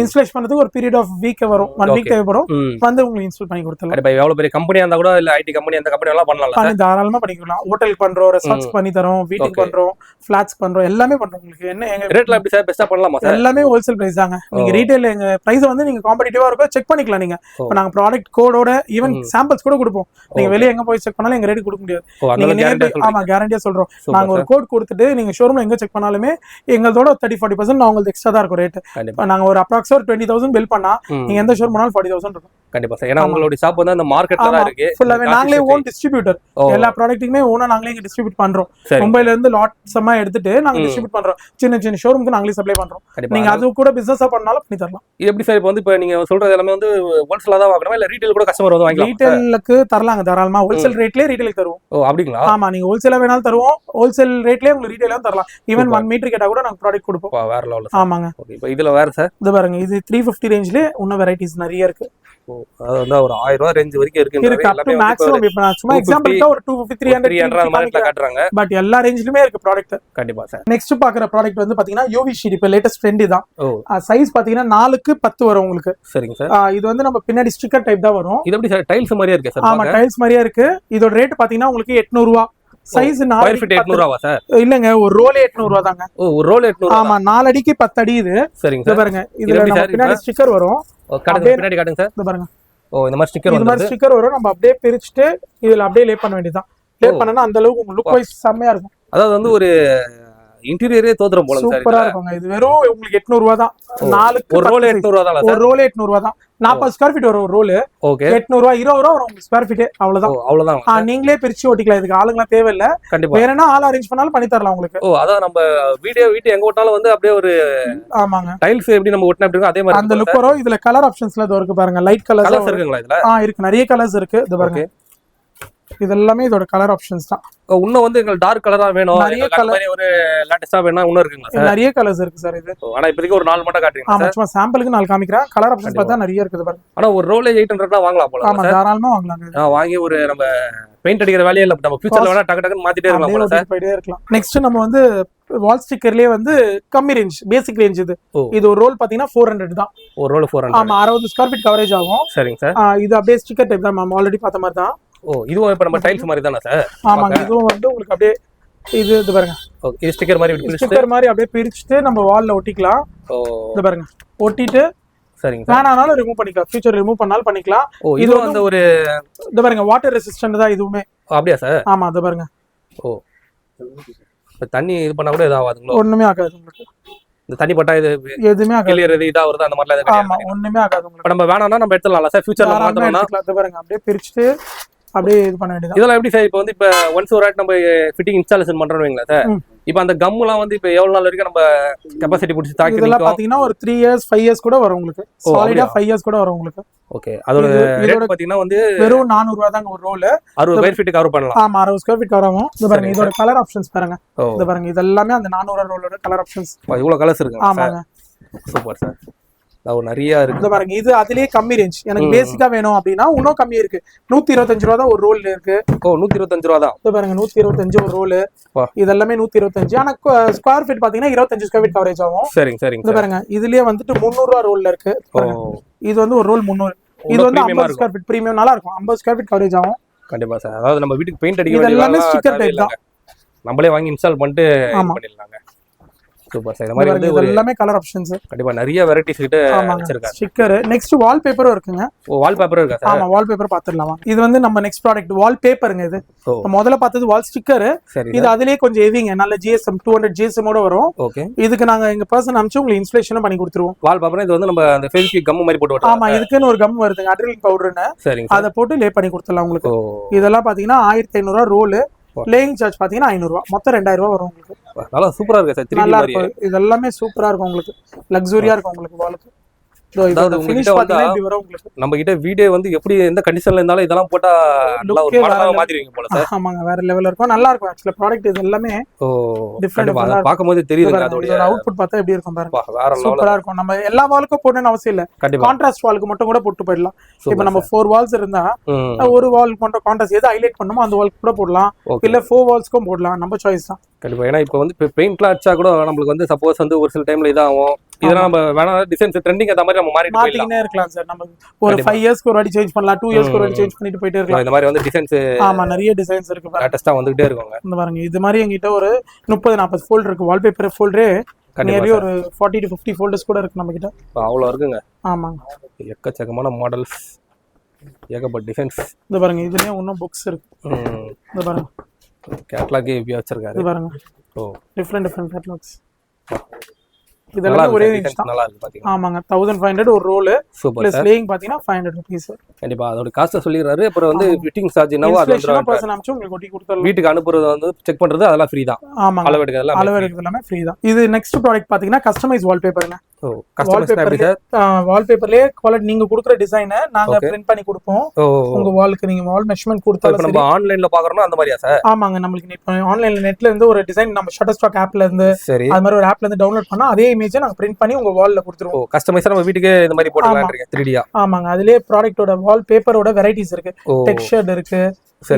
Speaker 1: இன்ஸ்டாலேஷன் பண்ணதுக்கு ஒரு பீரியட் ஆஃப் வீக் வரும். 1 வீக் தேவைப்படும். வந்து உங்களுக்கு இன்ஸ்டால் பண்ணி கொடுத்துலாம்.
Speaker 2: கண்டிப்பா. எவ்வளவு பெரிய கம்பெனியா இருந்தா கூட இல்ல ஐடி கம்பெனி அந்த கம்பெனி எல்லாம் பண்ணலாம்.
Speaker 1: தாராளமா பண்ணிக்கலாம். ஹோட்டல் பண்றோம், ரெசார்ட்ஸ் பண்ணி தரோம், வீட்டுக்கு பண்றோம், ஃபிளாட்ஸ் பண்றோம், எல்லாமே பண்றோம். உங்களுக்கு என்ன எங்க
Speaker 2: ரேட்ல எப்படி சார் பெஸ்டா பண்ணலாமா சார்?
Speaker 1: எல்லாமே ஹோல்சேல் பிரைஸ் தாங்க. நீங்க ரீட்டைல் எங்க பிரைஸ் வந்து நீங்க காம்படிட்டிவா இருக்கும் செக் பண்ணிக்கலாம். நீங்க இப்ப நாங்க ப்ராடக்ட் கோடோட ஈவன் சாம்பிள்ஸ் கூட கொடுப்போம். நீங்க வெளிய எங்க போய் செக் பண்ணாலும் எங்க ரேட் கொடுக்க முடியாது. நீங்க நேரடியா ஆமா கேரண்டியா சொல்றோம். நாங்க ஒரு கோட் கொடுத்துட்டு நீங்க ஷோரூம்ல எங்க செக் பண்ணாலுமே எங்களோட 30-40% உங்களுக்கு எக்ஸ்ட்ரா தான் இருக்கும் ரேட். நாங்க ஒரு அப்ராக்ஸா 20,000 பில் பண்ணா நீங்க எந்த ஷோரூம் பண்ணாலும் 40,000 இருக்கும்.
Speaker 2: கண்டிப்பா சார். ஏன்னா உங்களுடைய ஷாப் வந்து அந்த மார்க்கெட்ல தான் இருக்கு.
Speaker 1: ஃபுல்லாவே நாங்களே ஓன் டிஸ்ட்ரிபியூட்டர். எல்லா ப்ராடக்ட்டுமே ஓனா நாங்களே இங்க டிஸ்ட்ரிபியூட் பண்றோம்.
Speaker 2: சரி.
Speaker 1: மும்பைல இருந்து லாட்ஸமா எடுத்துட்டு நாங்க டிஸ்ட்ரிபியூட் பண்றோம். சின்ன சின்ன ஷோரூம்க்கு நாங்களே சப்ளை பண்றோம். நீங்க அது கூட பிசினஸா பண்ணாலும் பண்ணி தரலாம்.
Speaker 2: இது எப்படி சார்? இப்போ வந்து இப்போ நீங்க சொல்றது எல்லாமே வந்து ஹோல்சேலா தான் வாங்கணுமா இல்ல ரீட்டைல் கூட கஸ்டமர் வந்து வாங்கிக்கலாம்?
Speaker 1: ரீட்டைலுக்கு தரலாங்க தாராளமா. ஹோல்சேல் ரேட்லயே ரீட்டைலுக்கு தருவோம்.
Speaker 2: ஓ அப்படிங்களா?
Speaker 1: ஆமா, நீங்க ஹோல்சேலா வேணாலும் தருவோம். ஹோல்சேல் ரேட்லயே உங்களுக்கு ரீட்டைலா தரலாம். ஈவன் 1 மீட்டர் கேட்டா கூட நாங்க ப்ராடக்ட் கொடுப்போம்.
Speaker 2: வேற லெவல்.
Speaker 1: ஆமாங்க.
Speaker 2: ஓகே. இப்போ இதுல வேற சார்
Speaker 1: இது பாருங்க, இது 350 ரேஞ்ச்ல இன்னும் வெரைட்டிஸ் நிறைய இருக்கு.
Speaker 2: அது வந்து ஒரு 1000 ரூபாய் ரேஞ்ச் வரைக்கும்
Speaker 1: இருக்கு. அப் டு மேக்ஸிமம் இப்ப நான் சும்மா எக்ஸாம்பிளுக்கு ஒரு 250 300
Speaker 2: அந்த மாதிரி காட்டுறாங்க.
Speaker 1: பட் எல்லா ரேஞ்ச்லயுமே இருக்கு ப்ராடக்ட்.
Speaker 2: கண்டிப்பா சார்.
Speaker 1: நெக்ஸ்ட் பாக்குற ப்ராடக்ட் வந்து பாத்தீங்கன்னா யூவி ஷீட். இப்ப லேட்டஸ்ட் ட்ரெண்ட் தான். சைஸ் பாத்தீங்கன்னா 4க்கு 10 வரும் உங்களுக்கு.
Speaker 2: சரிங்க சார்.
Speaker 1: இது வந்து நம்ம பின்னாடி ஸ்டிக்கர் டைப் தான் வரும்.
Speaker 2: இது எப்படி சார்? டைல்ஸ் மாதிரியே இருக்கு சார்.
Speaker 1: ஆமா, டைல்ஸ் மாதிரியே இருக்கு. இதோட ரேட் பாத்தீங்கன்னா உங்களுக்கு 800 ரூபாய். சைஸ் 4
Speaker 2: ஃபீட் 800 ரூபாயா சார்?
Speaker 1: இல்லங்க, ஒரு ரோலே 800 ரூபாய் தாங்க.
Speaker 2: ஓ, ஒரு ரோல் 800.
Speaker 1: ஆமா, 4 அடிக்கு 10 அடி இது.
Speaker 2: சரிங்க
Speaker 1: இது
Speaker 2: சார்.
Speaker 1: பாருங்க, இதுல நம்ம பின்னாடி ஸ்டிக்கர் வரும்.
Speaker 2: பின்னாடி காட்டுங்க சார்.
Speaker 1: இது பாருங்க.
Speaker 2: ஓ, இந்த மாதிரி ஸ்டிக்கர்
Speaker 1: வந்து இந்த மாதிரி ஸ்டிக்கர் வரும். நம்ம அப்படியே பிரிச்சுட்டு இதுல அப்படியே லே பண்ண வேண்டியதுதான். லே பண்ணனா அந்த அளவுக்கு உங்களுக்கு லுக் வைஸ் செமையா இருக்கும்.
Speaker 2: அதாவது வந்து ஒரு இன்டீரியரே தோத்துறோம் போல சார்.
Speaker 1: சூப்பரா இருக்குங்க. இது வெறும் உங்களுக்கு 800 ரூபாய் தான். 4க்கு
Speaker 2: ஒரு ரோல் 800 ரூபாய் தான் சார்.
Speaker 1: ஒரு ரோல் 800 ரூபாய் தான். 40 ஸ்கொயர் ஃபீட் வரும் ஒரு ரோல்.
Speaker 2: ஓகே.
Speaker 1: 800 ரூபாய் 20 ரூபாய் வரும் ஸ்கொயர் ஃபீட். அவ்வளவுதான்.
Speaker 2: அவ்வளவுதான்.
Speaker 1: நீங்களே பிரிச்சு ஓட்டிக்கலாம். இதுக்கு ஆளுங்களா தேவையில்லை.
Speaker 2: கண்டிப்பா.
Speaker 1: வேற என்ன ஆள் அரேஞ்ச் பண்ணாலும் பண்ணி தரலாம் உங்களுக்கு.
Speaker 2: ஓ, அதான் நம்ம வீட்டு எங்க ஓட்டாலும் வந்து அப்படியே ஒரு
Speaker 1: ஆமாங்க
Speaker 2: டைல்ஸ் எப்படி நம்ம ஓட்டினா எப்படி அதே மாதிரி
Speaker 1: அந்த லுக் வரும். இதுல கலர் ஆப்ஷன்ஸ்ல இது இருக்கு பாருங்க. லைட் கலர்ஸ்
Speaker 2: இருக்குங்களா இதுல?
Speaker 1: இருக்கு. நிறைய கலர்ஸ் இருக்கு. இது பாருங்க. இதெல்லாமே இதோட கலர் ஆப்ஷன்ஸ் தான்.
Speaker 2: இன்னும் வந்து எங்களுக்கு டார்க் கலரா வேணும்,
Speaker 1: நிறைய கலர்
Speaker 2: ஒரு லேட்டஸ்டா வேணா இன்னும் இருக்குங்களா சார்?
Speaker 1: நிறைய கலர்ஸ் இருக்கு சார். இது
Speaker 2: ஆனா இப்போதைக்கு ஒரு 4 மட்டும் காட்டுறீங்க.
Speaker 1: ஆமா, சும்மா சாம்பிளுக்கு 4 காமிக்கிறேன். கலர் ஆப்ஷன்ஸ் பார்த்தா நிறைய இருக்குது பாருங்க.
Speaker 2: ஆனா ஒரு ரோல் 800 வாங்கலாம் போல.
Speaker 1: ஆமா, தாராளமா வாங்கலாங்க.
Speaker 2: வாங்கி ஒரு நம்ம பெயிண்ட் அடிக்கிற வேலையே இல்ல, நம்ம ஃபியூச்சர்ல வேணா டக்கு டக்குன்னு மாத்திட்டே இருக்கலாம் போல சார்.
Speaker 1: போயிட்டே இருக்கலாம். நெக்ஸ்ட் நம்ம வந்து வால் ஸ்டிக்கர்லயே வந்து கம்மி ரேஞ்ச், பேசிக் ரேஞ்ச் இது. இது ஒரு ரோல் பாத்தீங்கன்னா 400 தான். ஒரு ரோல் 400. ஆமா, 60 ஸ்கொயர் ஃபீட் கவரேஜ் ஆகும்.
Speaker 2: சரிங்க சார்.
Speaker 1: இது அப்படியே ஸ்டிக்கர் டைப் தான். நம்ம ஆல்ரெடி பார்த்த மாதிரி தான்.
Speaker 2: ஓ, இதுவும் இப்ப நம்ம டைல்ஸ் மாதிரி தானே சார்?
Speaker 1: ஆமாங்க, இதுவும் வந்து உங்களுக்கு அப்படியே இது பாருங்க.
Speaker 2: ஓகே, இது ஸ்டிக்கர் மாதிரி
Speaker 1: ஸ்டிக்கர் மாதிரி அப்படியே பிரிச்சுட்டு நம்ம வால்ல ஒட்டிக்கலாம். ஓ, இது பாருங்க, ஒட்டிட்டு
Speaker 2: சரிங்க
Speaker 1: வேணானாலும் ரிமூவ் பண்ணிக்கலாம். ஃபியூச்சர் ரிமூவ் பண்ணாலும் பண்ணிக்கலாம்.
Speaker 2: இது வந்து ஒரு
Speaker 1: இது பாருங்க, வாட்டர் ரெசிஸ்டன்ட் தான் இதுவுமே.
Speaker 2: அப்படியே சார்?
Speaker 1: ஆமா, இது பாருங்க.
Speaker 2: ஓ, தண்ணி இது பண்ணா கூட ஏதாவாதுங்களா?
Speaker 1: ஒண்ணுமே ஆகாது உங்களுக்கு.
Speaker 2: இந்த தண்ணி பட்டா இது எதுமே ஆகாது. கிளியர் இதா வருது அந்த மாதிரி எல்லாம்.
Speaker 1: ஆமா, ஒண்ணுமே ஆகாது உங்களுக்கு.
Speaker 2: இப்ப நம்ம வேணாம்னா நம்ம எடுத்துடலாம் சார். ஃபியூச்சர்ல மாத்தணும்னா
Speaker 1: இது பாருங்க, அப்படியே பிரிச்சுட்டு அப்படியே இது பண்ண வேண்டியது.
Speaker 2: இதெல்லாம் எப்படி சார்? இப்போ வந்து இப்ப ஒன்ஸ் ஒரு நம்ம ஃபிட்டிங் இன்ஸ்டாலேஷன் பண்றோம் வைங்களா சார். இப்போ அந்த கம் எல்லாம் வந்து இப்போ எவ்வளவு நாள் வரைக்கும் நம்ம கெபாசிட்டி புடிச்சு தாக்கி
Speaker 1: இதெல்லாம் பாத்தீங்கன்னா ஒரு 3 இயர்ஸ் 5 இயர்ஸ் கூட வரும் உங்களுக்கு. சாலிடா 5 இயர்ஸ் கூட வரும் உங்களுக்கு.
Speaker 2: ஓகே. அதோட ரேட் பாத்தீங்கன்னா வந்து
Speaker 1: வெறும் 400 ரூபாய் தாங்க ஒரு ரோல்.
Speaker 2: 60 ஸ்கொயர் ஃபீட் கவர் பண்ணலாம்.
Speaker 1: ஆமா, 60 ஸ்கொயர் ஃபீட் கவர் ஆகும். இது பாருங்க, இதோட கலர் ஆப்ஷன்ஸ் பாருங்க. இது பாருங்க, இதெல்லாம் அந்த 400 ரோலோட கலர் ஆப்ஷன்ஸ்.
Speaker 2: இவ்வளவு கலர்ஸ் இருக்கு.
Speaker 1: ஆமாங்க,
Speaker 2: சூப்பர் சார். நிறைய இருக்கு.
Speaker 1: இது பாருங்க, இது அதுலயே கம்மி ரேஞ்ச். எனக்கு பேசிக்கா வேணும் அப்படின்னா இன்னும் கம்மி இருக்கு. 125 ரூபாய் தான் ஒரு ரோல் இருக்கு.
Speaker 2: ஓ, 125 ரூபாய் தான்.
Speaker 1: இது பாருங்க, 125 ஒரு ரோல். இதெல்லாமே 125. ஆனா ஸ்கொயர் ஃபீட் பாத்தீங்கன்னா 25 ஸ்கொயர் ஃபீட் கவரேஜ் ஆகும்.
Speaker 2: சரிங்க சரிங்க.
Speaker 1: இது பாருங்க, இதுலயே வந்துட்டு 300 ரூபாய் ரோல்ல இருக்கு. இது வந்து ஒரு ரோல் 300. இது வந்து 50 ஸ்கொயர் ஃபீட் பிரீமியம் நல்லா இருக்கும். 50 ஸ்கொயர் ஃபீட் கவரேஜ் ஆகும்.
Speaker 2: கண்டிப்பா சார். அதாவது நம்ம வீட்டுக்கு பெயிண்ட் அடிக்க
Speaker 1: வேண்டிய எல்லாமே ஸ்டிக்கர் டைப் தான்.
Speaker 2: நம்மளே வாங்கி இன்ஸ்டால் பண்ணிட்டு பண்ணிடலாங்க. Super sir. இந்த மாதிரி வந்து
Speaker 1: எல்லாமே கலர் ஆப்ஷன்ஸ்.
Speaker 2: கண்டிப்பா நிறைய வெரைட்டிஸ் கிட்ட வச்சிருக்காங்க.
Speaker 1: ஸ்டிக்கர். நெக்ஸ்ட் வால் பேப்பரும் இருக்குங்க.
Speaker 2: ஓ, வால் பேப்பரும் இருக்கா சார்?
Speaker 1: ஆமா, வால் பேப்பர் பாத்துடலாம். இது வந்து நம்ம நெக்ஸ்ட் ப்ராடக்ட் வால் பேப்பருங்க. இது முதல்ல பார்த்தது வால் ஸ்டிக்கர். இது அதுலயே கொஞ்சம் ஹெவிங்க. நல்ல GSM 200 GSM ஓட வரும்.
Speaker 2: ஓகே.
Speaker 1: இதுக்கு நாங்க எங்க பர்சன் அனுப்பிச்சு உங்களுக்கு இன்ஸ்டலேஷன் பண்ணி கொடுத்துருவோம்.
Speaker 2: வால் பேப்பர் இது வந்து நம்ம அந்த ஃபெவிக்விக் கம் மாதிரி போட்டு ஓட்டலாம்.
Speaker 1: ஆமா, இதுக்குன்னு ஒரு கம் வருதுங்க, அட்ரிலிங் பவுடர்னு.
Speaker 2: சரிங்க.
Speaker 1: அதை போட்டு லே பண்ணி கொடுத்துடலாம் உங்களுக்கு. இதெல்லாம் பாத்தீங்கன்னா 1500 ரூபாய் ரோல். லேயிங் சார்ஜ் பாத்தீங்கன்னா 500 ரூபாய். மொத்தம் 2000 ரூபாய் வரும் உங்களுக்கு.
Speaker 2: நல்லா சூப்பரா இருக்கு சார்.
Speaker 1: நல்லா இருக்கும். இது எல்லாமே சூப்பரா இருக்கும் உங்களுக்கு. லக்ஸூரியா இருக்கும் உங்களுக்கு வாலுக்கு.
Speaker 2: நம்ம கிட்ட வீடியோ வந்து எப்படி எந்த கண்டிஷன்ல இருந்தாலும் இதெல்லாம் போட்டா நல்லா ஒரு மாடலா மாத்திடுவீங்க போல சார்.
Speaker 1: ஆமாங்க, வேற லெவல்ல இருக்கும். நல்லா இருக்கும். ஆக்சுவலா ப்ராடக்ட் இது எல்லாமே
Speaker 2: டிஃபரெண்ட். பாக்கும்போது தெரியுது அதோட
Speaker 1: அவுட்புட் பார்த்தா எப்படி இருக்கும் பாருங்க.
Speaker 2: வேற லெவல்ல
Speaker 1: சூப்பரா இருக்கும். நம்ம எல்லா வாலுக்கும் போடணும்னு அவசியம் இல்ல. கான்ட்ராஸ்ட் வாலுக்கு மட்டும் கூட போட்டு போயிடலாம். இப்போ நம்ம 4 வால்ஸ் இருந்தா ஒரு வால் மட்டும் கான்ட்ராஸ்ட் எது ஹைலைட் பண்ணுமோ அந்த வாலுக்கு கூட போடலாம். இல்ல 4 வால்ஸ்க்கும் போடலாம். நம்ம சாய்ஸ் தான்.
Speaker 2: கண்டிப்பா. ஏன்னா இப்போ வந்து பெயிண்ட்லாம் அடிச்சா கூட நம்மளுக்கு வந்து சப்போஸ் வந்து ஒரு சில டைம்ல இதாகும். இதெல்லாம் நம்ம வேணா டிசைன்ஸ் ட்ரெண்டிங் அந்த மாதிரி நம்ம மாத்திக்கிட்டே
Speaker 1: இருக்கலாம் சார். நம்ம ஒரு 5 இயர்ஸ்க்கு ஒரு வாட்டி சேஞ்ச் பண்ணலாம். 2 இயர்ஸ்க்கு ஒரு வாட்டி சேஞ்ச் பண்ணிட்டு போயிட்டே இருக்கலாம்.
Speaker 2: இந்த மாதிரி வந்து டிசைன்ஸ்.
Speaker 1: ஆமா, நிறைய டிசைன்ஸ் இருக்கு.
Speaker 2: லேட்டஸ்டா வந்துட்டே இருக்குங்க.
Speaker 1: இந்த பாருங்க, இது மாதிரி என்கிட்ட ஒரு 30-40 ஃபோல்டர் இருக்கு. வால்பேப்பர் ஃபோல்டரே நியர்லி ஒரு 40 to 50 ஃபோல்டர்ஸ் கூட இருக்கு நம்ம கிட்ட.
Speaker 2: அவ்வளவு இருக்குங்க.
Speaker 1: ஆமாங்க,
Speaker 2: எக்கச்சக்கமான மாடல்ஸ், ஏகப்பட்ட டிசைன்ஸ்.
Speaker 1: இந்த பாருங்க, இதுலயே இன்னும் புக்ஸ் இருக்கு. இந்த பாருங்க,
Speaker 2: கேட்டலாக் எப்படி வச்சிருக்காரு.
Speaker 1: இது பாருங்க. ஓ, டிஃபரெண்ட் கேட்டலாக்ஸ். இதெல்லாம் ஒரே ரேஞ்ச் தான்.
Speaker 2: நல்லா இருக்கு பாத்தீங்கன்னா.
Speaker 1: ஆமாங்க 1500 ஒரு ரோல்
Speaker 2: சூப்பர்
Speaker 1: ப்ளஸ் லேயிங் பாத்தீங்கன்னா 500 ரூபீஸ்.
Speaker 2: கண்டிப்பா அதோட காஸ்ட் சொல்லிடுறாரு. அப்புறம் வந்து ஃபிட்டிங் சார்ஜ் என்னவோ அது வந்து
Speaker 1: பர்சன் அனுப்பிச்சு உங்களுக்கு ஒட்டி கொடுத்துறலாம்.
Speaker 2: வீட்டுக்கு அனுப்புறது வந்து செக் பண்றது அதெல்லாம் ஃப்ரீ தான்.
Speaker 1: ஆமாங்க
Speaker 2: அளவு எடுக்கிறது
Speaker 1: எல்லாமே ஃப்ரீ தான். இது நெக்ஸ்ட் ப்ராடக்ட் பாத்தீங்கன்னா கஸ்டமைஸ் வால்பேப்பர்ங்க.
Speaker 2: ஓ கஸ்டமைஸ் எப்படி சார்?
Speaker 1: வால்பேப்பர்லயே குவாலிட்டி நீங்க கொடுக்குற டிசைனை நாங்க பிரிண்ட் பண்ணி கொடுப்போம். உங்க வாலுக்கு நீங்க வால் மெஷர்மென்ட் கொடுத்தாலும்
Speaker 2: நம்ம ஆன்லைன்ல பாக்குறோம்னா அந்த மாதிரியா சார்?
Speaker 1: ஆமாங்க நமக்கு இப்போ ஆன்லைன்ல நெட்ல இருந்து ஒரு டிசைன் நம்ம ஷட்டர்ஸ்டாக் ஆப்ல இருந்து அது மாதிரி ஒரு ஆப்ல இருந்து டவுன்லோட் பண்ணா அதே இமேஜை நாங்க பிரிண்ட் பண்ணி உங்க வால்ல கொடுத்துருவோம்.
Speaker 2: கஸ்டமைஸா நம்ம வீட்டுக்கு இந்த மாதிரி போடலாம்ன்றீங்க 3D.
Speaker 1: ஆமாங்க அதுலயே ப்ராடக்ட்டோட வால் பேப்பரோட வெரைட்டிஸ் இருக்கு. டெக்ஸ்சர்ட் இருக்கு.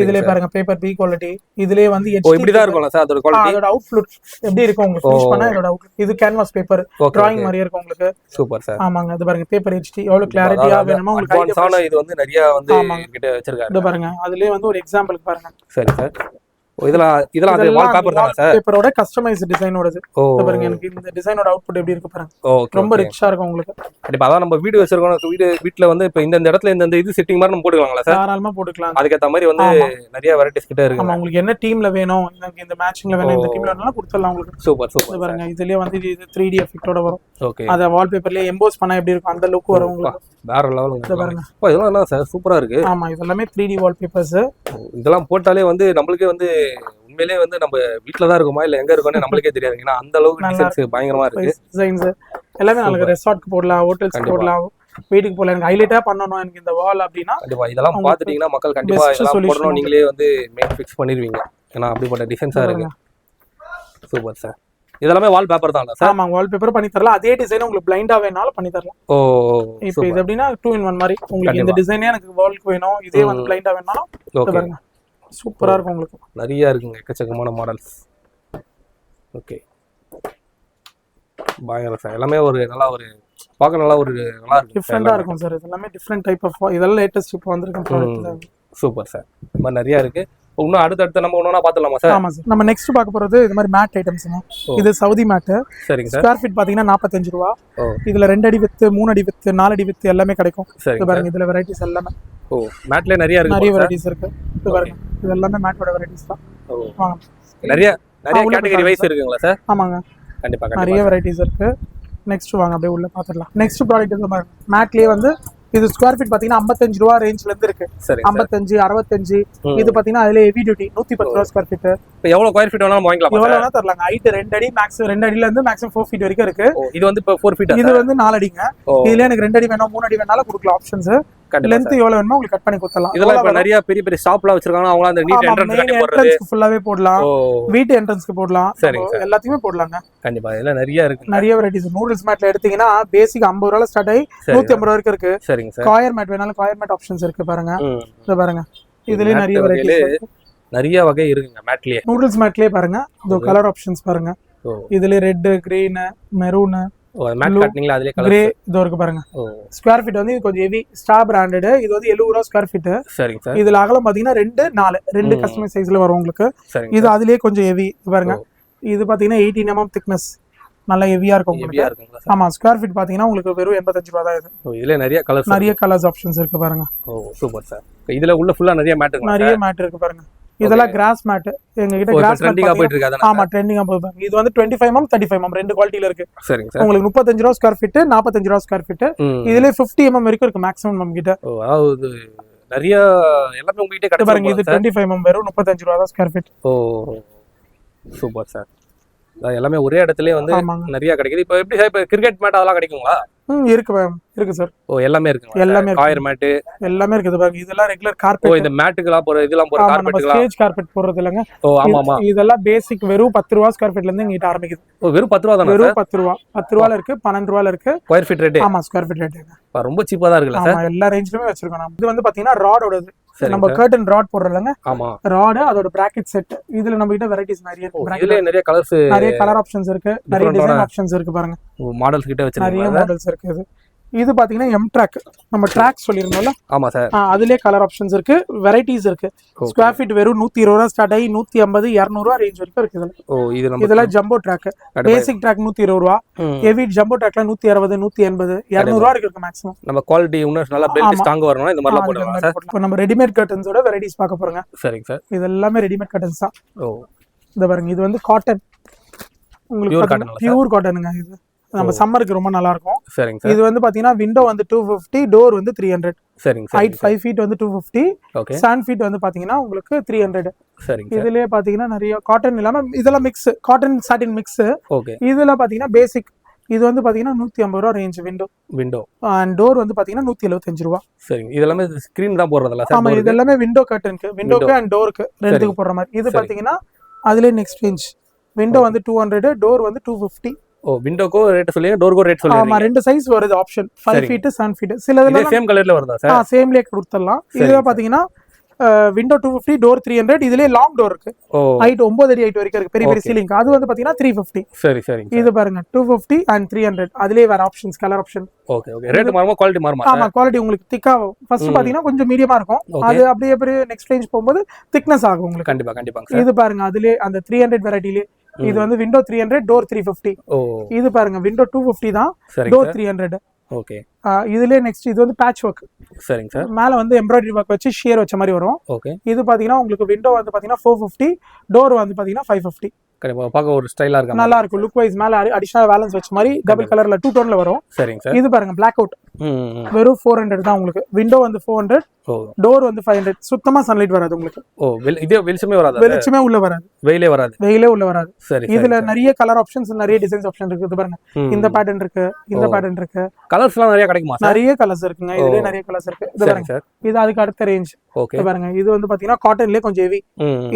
Speaker 1: இதுலயே பாருங்க பேப்பர் பி குவாலிட்டி. இதுலயே வந்து
Speaker 2: இப்படி தான் இருக்கும்ல சார் அதோட குவாலிட்டி?
Speaker 1: அதோட அவுட்லுக் எப்படி இருக்கும் உங்களுக்கு ஃபினிஷ் பண்ணா இதோட அவுட்லுக். இது கேன்வாஸ் பேப்பர் டிராயிங் மாதிரியே இருக்கும் உங்களுக்கு.
Speaker 2: Super sir.
Speaker 1: ஆமாங்க இது பாருங்க பேப்பர் HD எவ்வளவு கிளாரிட்டியா வேணுமோ உங்களுக்கு
Speaker 2: அட்வான்ஸான இது வந்து நிறைய வந்து கிட்ட வச்சிருக்காங்க.
Speaker 1: இது பாருங்க அதுலயே வந்து ஒரு எக்ஸாம்பிள் பாருங்க.
Speaker 2: சரி சார். இதெல்லாம் அதே வால் பேப்பர் தான சார்?
Speaker 1: பேப்பரோட கஸ்டமைஸ் டிசைனோடது. இது பாருங்க எனக்கு இந்த டிசைனோட அவுட்புட் எப்படி இருக்கு பாருங்க. ரொம்ப ரிச்சா இருக்கும் உங்களுக்கு.
Speaker 2: கண்டிப்பா அதான் நம்ம வீடியோ வச்சிருக்கோம். வீட்ல வந்து இப்போ இந்த இடத்துல இந்த இது செட்டிங் மாதிரி நம்ம போட்டுக்கலாம்ல சார்?
Speaker 1: தாராளமா போட்டுக்கலாம்.
Speaker 2: அதுக்கு ஏத்த மாதிரி வந்து நிறைய வெரைட்டிஸ் கிட்ட இருக்கு.
Speaker 1: ஆமா உங்களுக்கு என்ன டீம்ல வேணும் இந்த மேட்சிங்ல வேணும் இந்த டீம்ல வேணும்னா கொடுத்துடலாம் உங்களுக்கு.
Speaker 2: Super super.
Speaker 1: இது பாருங்க இதுலயே வந்து இது 3D எஃபெக்ட்டோட வரும்.
Speaker 2: ஓகே.
Speaker 1: அத வால்பேப்பர்லயே எம்போஸ் பண்ணா எப்படி இருக்கும் அந்த லுக் வரும் உங்களுக்கு.
Speaker 2: வேற லெவலுங்க.
Speaker 1: இது பாருங்க.
Speaker 2: இதெல்லாம் என்ன சார் சூப்பரா இருக்கு.
Speaker 1: ஆமா இதெல்லாம் 3D வால்பேப்பர்ஸ்.
Speaker 2: இதெல்லாம் போட்டாலே வந்து நம்மளுக்கே வந்து உண்மையிலேயே வந்து நம்ம வீட்ல தான் இருக்கோமா இல்ல எங்க இருக்கோம்னே நம்மளுக்கே தெரியாது. ஏன்னா அந்த அளவுக்கு டிசைன்ஸ் பயங்கரமா இருக்கு.
Speaker 1: டிசைன்ஸ் எல்லாமே நல்லா ரெசார்ட்க்கு போடலாம், ஹோட்டல்ஸ்க்கு போடலாம், வீட்டுக்கு போடலாம். எனக்கு ஹைலைட்டா பண்ணனும் எனக்கு இந்த வால் அப்படினா
Speaker 2: கண்டிப்பா இதெல்லாம் பாத்துட்டீங்கன்னா மக்கள் கண்டிப்பா இதெல்லாம் போடணும் நீங்களே வந்து மெயின் ஃபிக்ஸ் பண்ணிடுவீங்க. ஏன்னா அப்படிப்பட்ட டிசைன்ஸா இருக்கு. Super sir. இதெல்லாம் வால் பேப்பர் தான் சார்? ஆமா வால் பேப்பர் பண்ணி தரலாம். அதே டிசைன் உங்களுக்கு பிளைண்டா வேணாலும் பண்ணி தரலாம். ஓ இப்போ இது எப்படினா 2 in 1 மாதிரி உங்களுக்கு இந்த டிசைனே எனக்கு வால்க்கு வேணும் இதே வந்து பிளைண்டா வேணாலும் பாருங்க சூப்பரா இருக்கும் உங்களுக்கு. நிறைய இருக்குங்க எக்கச்சக்கமான மாடல்ஸ். ஓகே பயங்கர சார். எல்லாமே ஒரு நல்லா ஒரு பார்க்க நல்லா ஒரு நல்லா இருக்கு. டிஃபரெண்டா இருக்கும் சார். இதெல்லாம் டிஃபரெண்ட் டைப் ஆஃப் இதெல்லாம் லேட்டஸ்ட் இப்போ வந்திருக்க ப்ராடக்ட். Super sir. இந்த மாதிரி நிறைய இருக்கு. இன்னும் அடுத்து நம்ம ஒண்ணா பாத்துலாமா சார்? ஆமா சார். நம்ம நெக்ஸ்ட் பார்க்க போறது இது மாதிரி மேட் ஐட்டம்ஸ்ங்க. இது சவுதி மேட். சரிங்க சார். ஸ்கொயர் ஃபீட் பாத்தீங்கன்னா 45 ரூபாய். இதுல 2 அடி வித் 3 அடி வித் 4 அடி வித் எல்லாமே கிடைக்கும். இது பாருங்க இதுல வெரைட்டிஸ் எல்லாமே. ஓ மேட்ல நிறைய இருக்கு. நிறைய வெரைட்டிஸ் இருக்கு. இது பாருங்க இது எல்லாமே மேட்டோட வெரைட்டிஸ் தான். வாங்க. நிறைய கேட்டகரி வைஸ் இருக்குங்களா சார்? ஆமாங்க. கண்டிப்பா நிறைய வெரைட்டிஸ் இருக்கு. நெக்ஸ்ட் வாங்க அப்படியே உள்ள பாத்துடலாம். நெக்ஸ்ட் ப்ராடக்ட் இது மாதிரி மேட்லயே வந்து இது ஸ்கொயர் ஃபீட் பாத்தீங்கன்னா 55 ரூபாய் ரேஞ்ச்ல இருந்து இருக்கு. 55 65 இது பாத்தீங்கன்னா அதுல ஹெவி டியூட்டி 110 ரூபாய் ஸ்கொயர் ஃபீட். இப்போ எவ்வளவு ஸ்கொயர் ஃபீட் வேணாலும் வாங்கிக்கலாம். எவ்வளவு வேணா தரலாங்க. ஹைட் 2 அடி மேக்ஸ் 2 அடில இருந்து மேக்ஸிமம் 4 ஃபீட் வரைக்கும் இருக்கு. இது வந்து இப்போ 4 ஃபீட். இது வந்து 4 அடிங்க. இதுல எனக்கு 2 அடி வேணும் 3 அடி வேணாலும் கொடுக்கலாம் ஆப்ஷன்ஸ். லெந்த் எவ்வளவு வேணுமோ உங்களுக்கு கட் பண்ணி கொடுத்தலாம். இதெல்லாம் இப்ப நிறைய பெரிய பெரிய ஷாப்ல வச்சிருக்காங்க. அவங்க அந்த நீட் என்ட்ரன்ஸ் கட்டி போடுறது ஃபுல்லாவே போடலாம். வீட்டு என்ட்ரன்ஸ்க்கு போடலாம். எல்லாத்தையுமே போடலாங்க. கண்டிப்பா இதெல்லாம் நிறைய இருக்கு. நிறைய வெரைட்டிஸ். நூடுல்ஸ் மேட்ல எடுத்தீங்கன்னா பேசிக் 50 ரூபாயில ஸ்டார்ட் ஆகி 150 ரூபாய் வரைக்கும் இருக்கு. சரிங்க சார். காயர் மேட் வேணாலும் காயர் மேட் ஆப்ஷன்ஸ் இருக்கு பாருங்க. இத பாருங்க. இதுலயே நிறைய வெரைட்டிஸ் இருக்கு. நிறைய வகை இருக்குங்க மேட்லயே. நூடுல்ஸ் மேட்லயே பாருங்க. இந்த கலர் ஆப்ஷன்ஸ் பாருங்க. இதுல ரெட், கிரீன், மெரூன் மேட் கட்டிங்ல அதுலயே கலர் கிரே இதோ இருக்கு பாருங்க. ஸ்கொயர் ஃபீட் வந்து இது கொஞ்சம் ஹெவி ஸ்டார் பிராண்டட். இது வந்து 70 ரூபாய் ஸ்கொயர் ஃபீட். சரிங்க சார். இதுல அகலம் பாத்தீங்கன்னா 2 4 2 கஸ்டமைஸ் சைஸ்ல வரும் உங்களுக்கு. இது அதுலயே கொஞ்சம் ஹெவி பாருங்க. இது பாத்தீங்கன்னா 18 mm thickness நல்ல ஹெவியா இருக்கும் உங்களுக்கு. ஆமா ஸ்கொயர் ஃபீட் பாத்தீங்கன்னா உங்களுக்கு வெறும் 85 ரூபாய் தான் இது. இதுல நிறைய கலர்ஸ் ஆப்ஷன்ஸ் இருக்கு பாருங்க. ஓ சூப்பர் சார். இதுல உள்ள ஃபுல்லா நிறைய மேட் இருக்கு. நிறைய மேட் இருக்கு பாருங்க. இதெல்லாம் கிராஸ் மேட். எங்க கிட்ட கிராஸ் ட்ரெண்டிங்கா போயிட்டு இருக்கு. ஆமா ட்ரெண்டிங்கா போகுது. இது வந்து 25 mm 35 mm ரெண்டு குவாலிட்டில இருக்கு. சரிங்க சார். உங்களுக்கு 35 ரூபாய் ஸ்கொயர் ஃபீட் 45 ரூபாய் ஸ்கொயர் ஃபீட். இதுல 50 mm வரைக்கும் இருக்கு மேக்ஸிமம் நம்ம கிட்ட. ஓ அதாவது நிறைய எல்லாமே உங்க கிட்ட கிடைக்கும் பாருங்க. இது 25 mm வெறும் 35 ரூபாய் தான் ஸ்கொயர் ஃபீட். ஓ சூப்பர் சார். எல்லாமே ஒரே இடத்துலயே வந்து நிறைய கிடைக்குது. இப்போ எப்படி சார் இப்போ கிரிக்கெட் மேட் அதெல்லாம் கிடைக்குங்களா? இருக்கு மேம் இருக்கு சார். ஓ எல்லாமே இருக்கு. எல்லாமே காயர் மேட் எல்லாமே இருக்குது பாருங்க. இதெல்லாம் ரெகுலர் கார்பெட். ஓ இந்த மேட்டுக்குலாம் போற இதெல்லாம் போற கார்பெட்லாம் ஸ்டேஜ் கார்பெட் போறது இல்லங்க. ஓ ஆமா ஆமா. இதெல்லாம் பேசிக் வெறும் 10 ரூபாய் ஸ்கொயர் ஃபீட்ல இருந்து இங்க ஆரம்பிக்குது. ஓ வெறும் 10 ரூபாய் தானா? வெறும் 10 ரூபாய். 10 ரூபாயில இருக்கு 12 ரூபாயில இருக்கு ஸ்கொயர் ஃபீட் ரேட். ஆமா ஸ்கொயர் ஃபீட் ரேட் ரொம்ப சீப்பா தான் இருக்குல்ல சார்? ஆமா எல்லா ரேஞ்ச்லயுமே வச்சிருக்கோம் நாம. இது வந்து பாத்தீங்கன்னா ராடோடது. நம்ம கர்டன் ராட் போடுறலங்க. ஆமா ராட் அதோட பிராக்கெட் செட். இதுல நம்ம கிட்ட வெரைட்டிஸ் நிறைய இருக்கு. இதுல நிறைய கலர்ஸ் நிறைய கலர் ஆப்ஷன்ஸ் இருக்கு. நிறைய டிசைன் ஆப்ஷன்ஸ் இருக்கு பாருங்க. மாடல்ஸ் கிட்ட வச்சிருக்காங்க. நிறைய மாடல்ஸ் இருக்கு. இது பாத்தீங்கன்னா எம் ட்ராக் நம்ம ட்ராக் சொல்லிருந்தோம்ல. ஆமா சார். அதுலயே கலர் ஆப்ஷன்ஸ் இருக்கு வெரைட்டிஸ் இருக்கு. ஸ்கொயர் ஃபீட் வெறும் 120 ரூபாய் ஸ்டார்ட் ஆகி 150 200 ரூபாய் ரேஞ்ச் வரைக்கும் இருக்கு இதுல. ஓ இது நம்ம இதெல்லாம் ஜம்போ ட்ராக். பேசிக் ட்ராக் 120 ரூபாய். ஹெவி ஜம்போ ட்ராக்ல 160 180 200 ரூபாய் இருக்கு மேக்ஸிமம். நம்ம குவாலிட்டி இன்னும் நல்லா பெல்ட் ஸ்ட்ராங் வரணும் இந்த மாதிரிலாம் போடுவாங்க சார். இப்போ நம்ம ரெடிமேட் கர்டன்ஸோட வெரைட்டிஸ் பார்க்க போறோங்க. சரிங்க சார். இது எல்லாமே ரெடிமேட் கர்டன்ஸ் தான். ஓ இத பாருங்க. இது வந்து காட்டன் உங்களுக்கு பியூர் காட்டனுங்க இது.
Speaker 1: நம்ம சம்மருக்கு ரொம்ப நல்லா இருக்கும்.
Speaker 2: சரிங்க சார்.
Speaker 1: இது வந்து பாத்தீங்கன்னா விண்டோ வந்து 250, டோர் வந்து 300.
Speaker 2: சரிங்க
Speaker 1: ஹைட் 5 ஃபீட் வந்து 250,
Speaker 2: ஓகே
Speaker 1: 7 ஃபீட் வந்து பாத்தீங்கன்னா உங்களுக்கு 300.
Speaker 2: சரிங்க சார்.
Speaker 1: இதுலயே பாத்தீங்கன்னா நிறைய காட்டன் இல்லாம இதெல்லாம் மிக்ஸ், காட்டன் சாட்டின் மிக்ஸ்.
Speaker 2: ஓகே
Speaker 1: இதுல பாத்தீங்கன்னா பேசிக் இது வந்து பாத்தீங்கன்னா 150 ரூபா ரேஞ்ச்
Speaker 2: விண்டோ
Speaker 1: அண்ட் டோர் வந்து பாத்தீங்கன்னா 175 ரூபா.
Speaker 2: சரிங்க. இதெல்லாமே ஸ்கிரீன் தான் போடுறதுல சார்?
Speaker 1: ஆமா, இது எல்லாமே விண்டோ கர்டனுக்கு, விண்டோக்கு அண்ட் டோருக்கு ரெண்டுக்கு போடுற மாதிரி. இது பாத்தீங்கன்னா அதுலயே நெக்ஸ்ட் ரேஞ்ச் விண்டோ வந்து 200, டோர் வந்து 250.
Speaker 2: ஓ விண்டோக்கு ரேட் சொல்லுங்க, டோருக்கு ரேட் சொல்லுங்க.
Speaker 1: ஆமா, ரெண்டு சைஸ் வருது ஆப்ஷன், 5 ஃபீட் 7 ஃபீட். சிலதுல
Speaker 2: சேம் கலர்ல வருதா சார்?
Speaker 1: சேம்லயே கொடுத்துடலாம். இதுல பாத்தீங்கன்னா விண்டோ 250, டோர் 300. இதுலயே லாங் டோர் இருக்கு, ஹைட் 9 அடி ஹைட் வரைக்கும் இருக்கு, பெரிய பெரிய சீலிங். அது வந்து பாத்தீங்கன்னா 350.
Speaker 2: சரி சரி.
Speaker 1: இது பாருங்க 250 அண்ட் 300. அதுலயே வேற options, colour option.
Speaker 2: Okay okay. Rate மாறுமா, குவாலிட்டி மாறுமா?
Speaker 1: ஆமா, குவாலிட்டி உங்களுக்கு திக்கா ஃபர்ஸ்ட் பாத்தீங்கன்னா கொஞ்சம் மீடியமா இருக்கும். அது அப்படியே அப்படியே நெக்ஸ்ட் ரேஞ்ச் போகும்போது திக்னஸ் ஆகும் உங்களுக்கு.
Speaker 2: கண்டிப்பா கண்டிப்பாங்க.
Speaker 1: இது பாருங்க அதுலயே அந்த 300 வெரைட்டிலே இது வந்து விண்டோ 300, டோர் 350. இது பாருங்க விண்டோ 250 தான், டோர் 300.
Speaker 2: ஓகே.
Speaker 1: இதுலயே நெக்ஸ்ட் இது வந்து பேட்ச் ஒர்க்.
Speaker 2: சரிங்க சார்.
Speaker 1: மேல வந்து எம்ப்ராய்டரி ஒர்க் வச்சு ஷியர் வச்ச மாதிரி வரும்.
Speaker 2: ஓகே.
Speaker 1: இது பாத்தீங்கன்னா உங்களுக்கு விண்டோ வந்து பாத்தீங்கன்னா 450, டோர் வந்து பாத்தீங்கன்னா 550.
Speaker 2: கண்டிப்பா பார்க்க ஒரு ஸ்டைலா இருக்கு,
Speaker 1: நல்லா இருக்கும். லுக் வைஸ் மேல அடிஷனல் வேலன்ஸ் வச்ச மாதிரி டபுள் கலர்ல 2 டோன்ல வரும்.
Speaker 2: சரிங்க சார்.
Speaker 1: இது பாருங்க பிளாக் அவுட் வெறும் 400 தான் உங்களுக்கு. விண்டோ வந்து 400, டோர் வந்து 500. சுத்தமா சன்லைட் வராது உங்களுக்கு.
Speaker 2: இதே வெளிச்சமே வராது,
Speaker 1: வெளிச்சமே உள்ள வராது, வெயிலே உள்ள வராது.
Speaker 2: சரி.
Speaker 1: இதுல நிறைய கலர் ஆப்ஷன்ஸ், நிறைய டிசைன்ஸ் ஆப்ஷன் இருக்கு. இது பாருங்க இந்த பேட்டர்ன் இருக்கு, இந்த பேட்டர்ன் இருக்கு.
Speaker 2: கலர்ஸ்லாம் நிறைய கிடைக்குமா?
Speaker 1: நிறைய கலர்ஸ் இருக்குங்க, இதுலயே நிறைய கலர்ஸ் இருக்கு. இது பாருங்க, இது அதுக்கு அடுத்த ரேஞ்ச். ஓகே பாருங்க, இது வந்து பாத்தீங்கன்னா காட்டன்லயே கொஞ்சம் ஹெவி.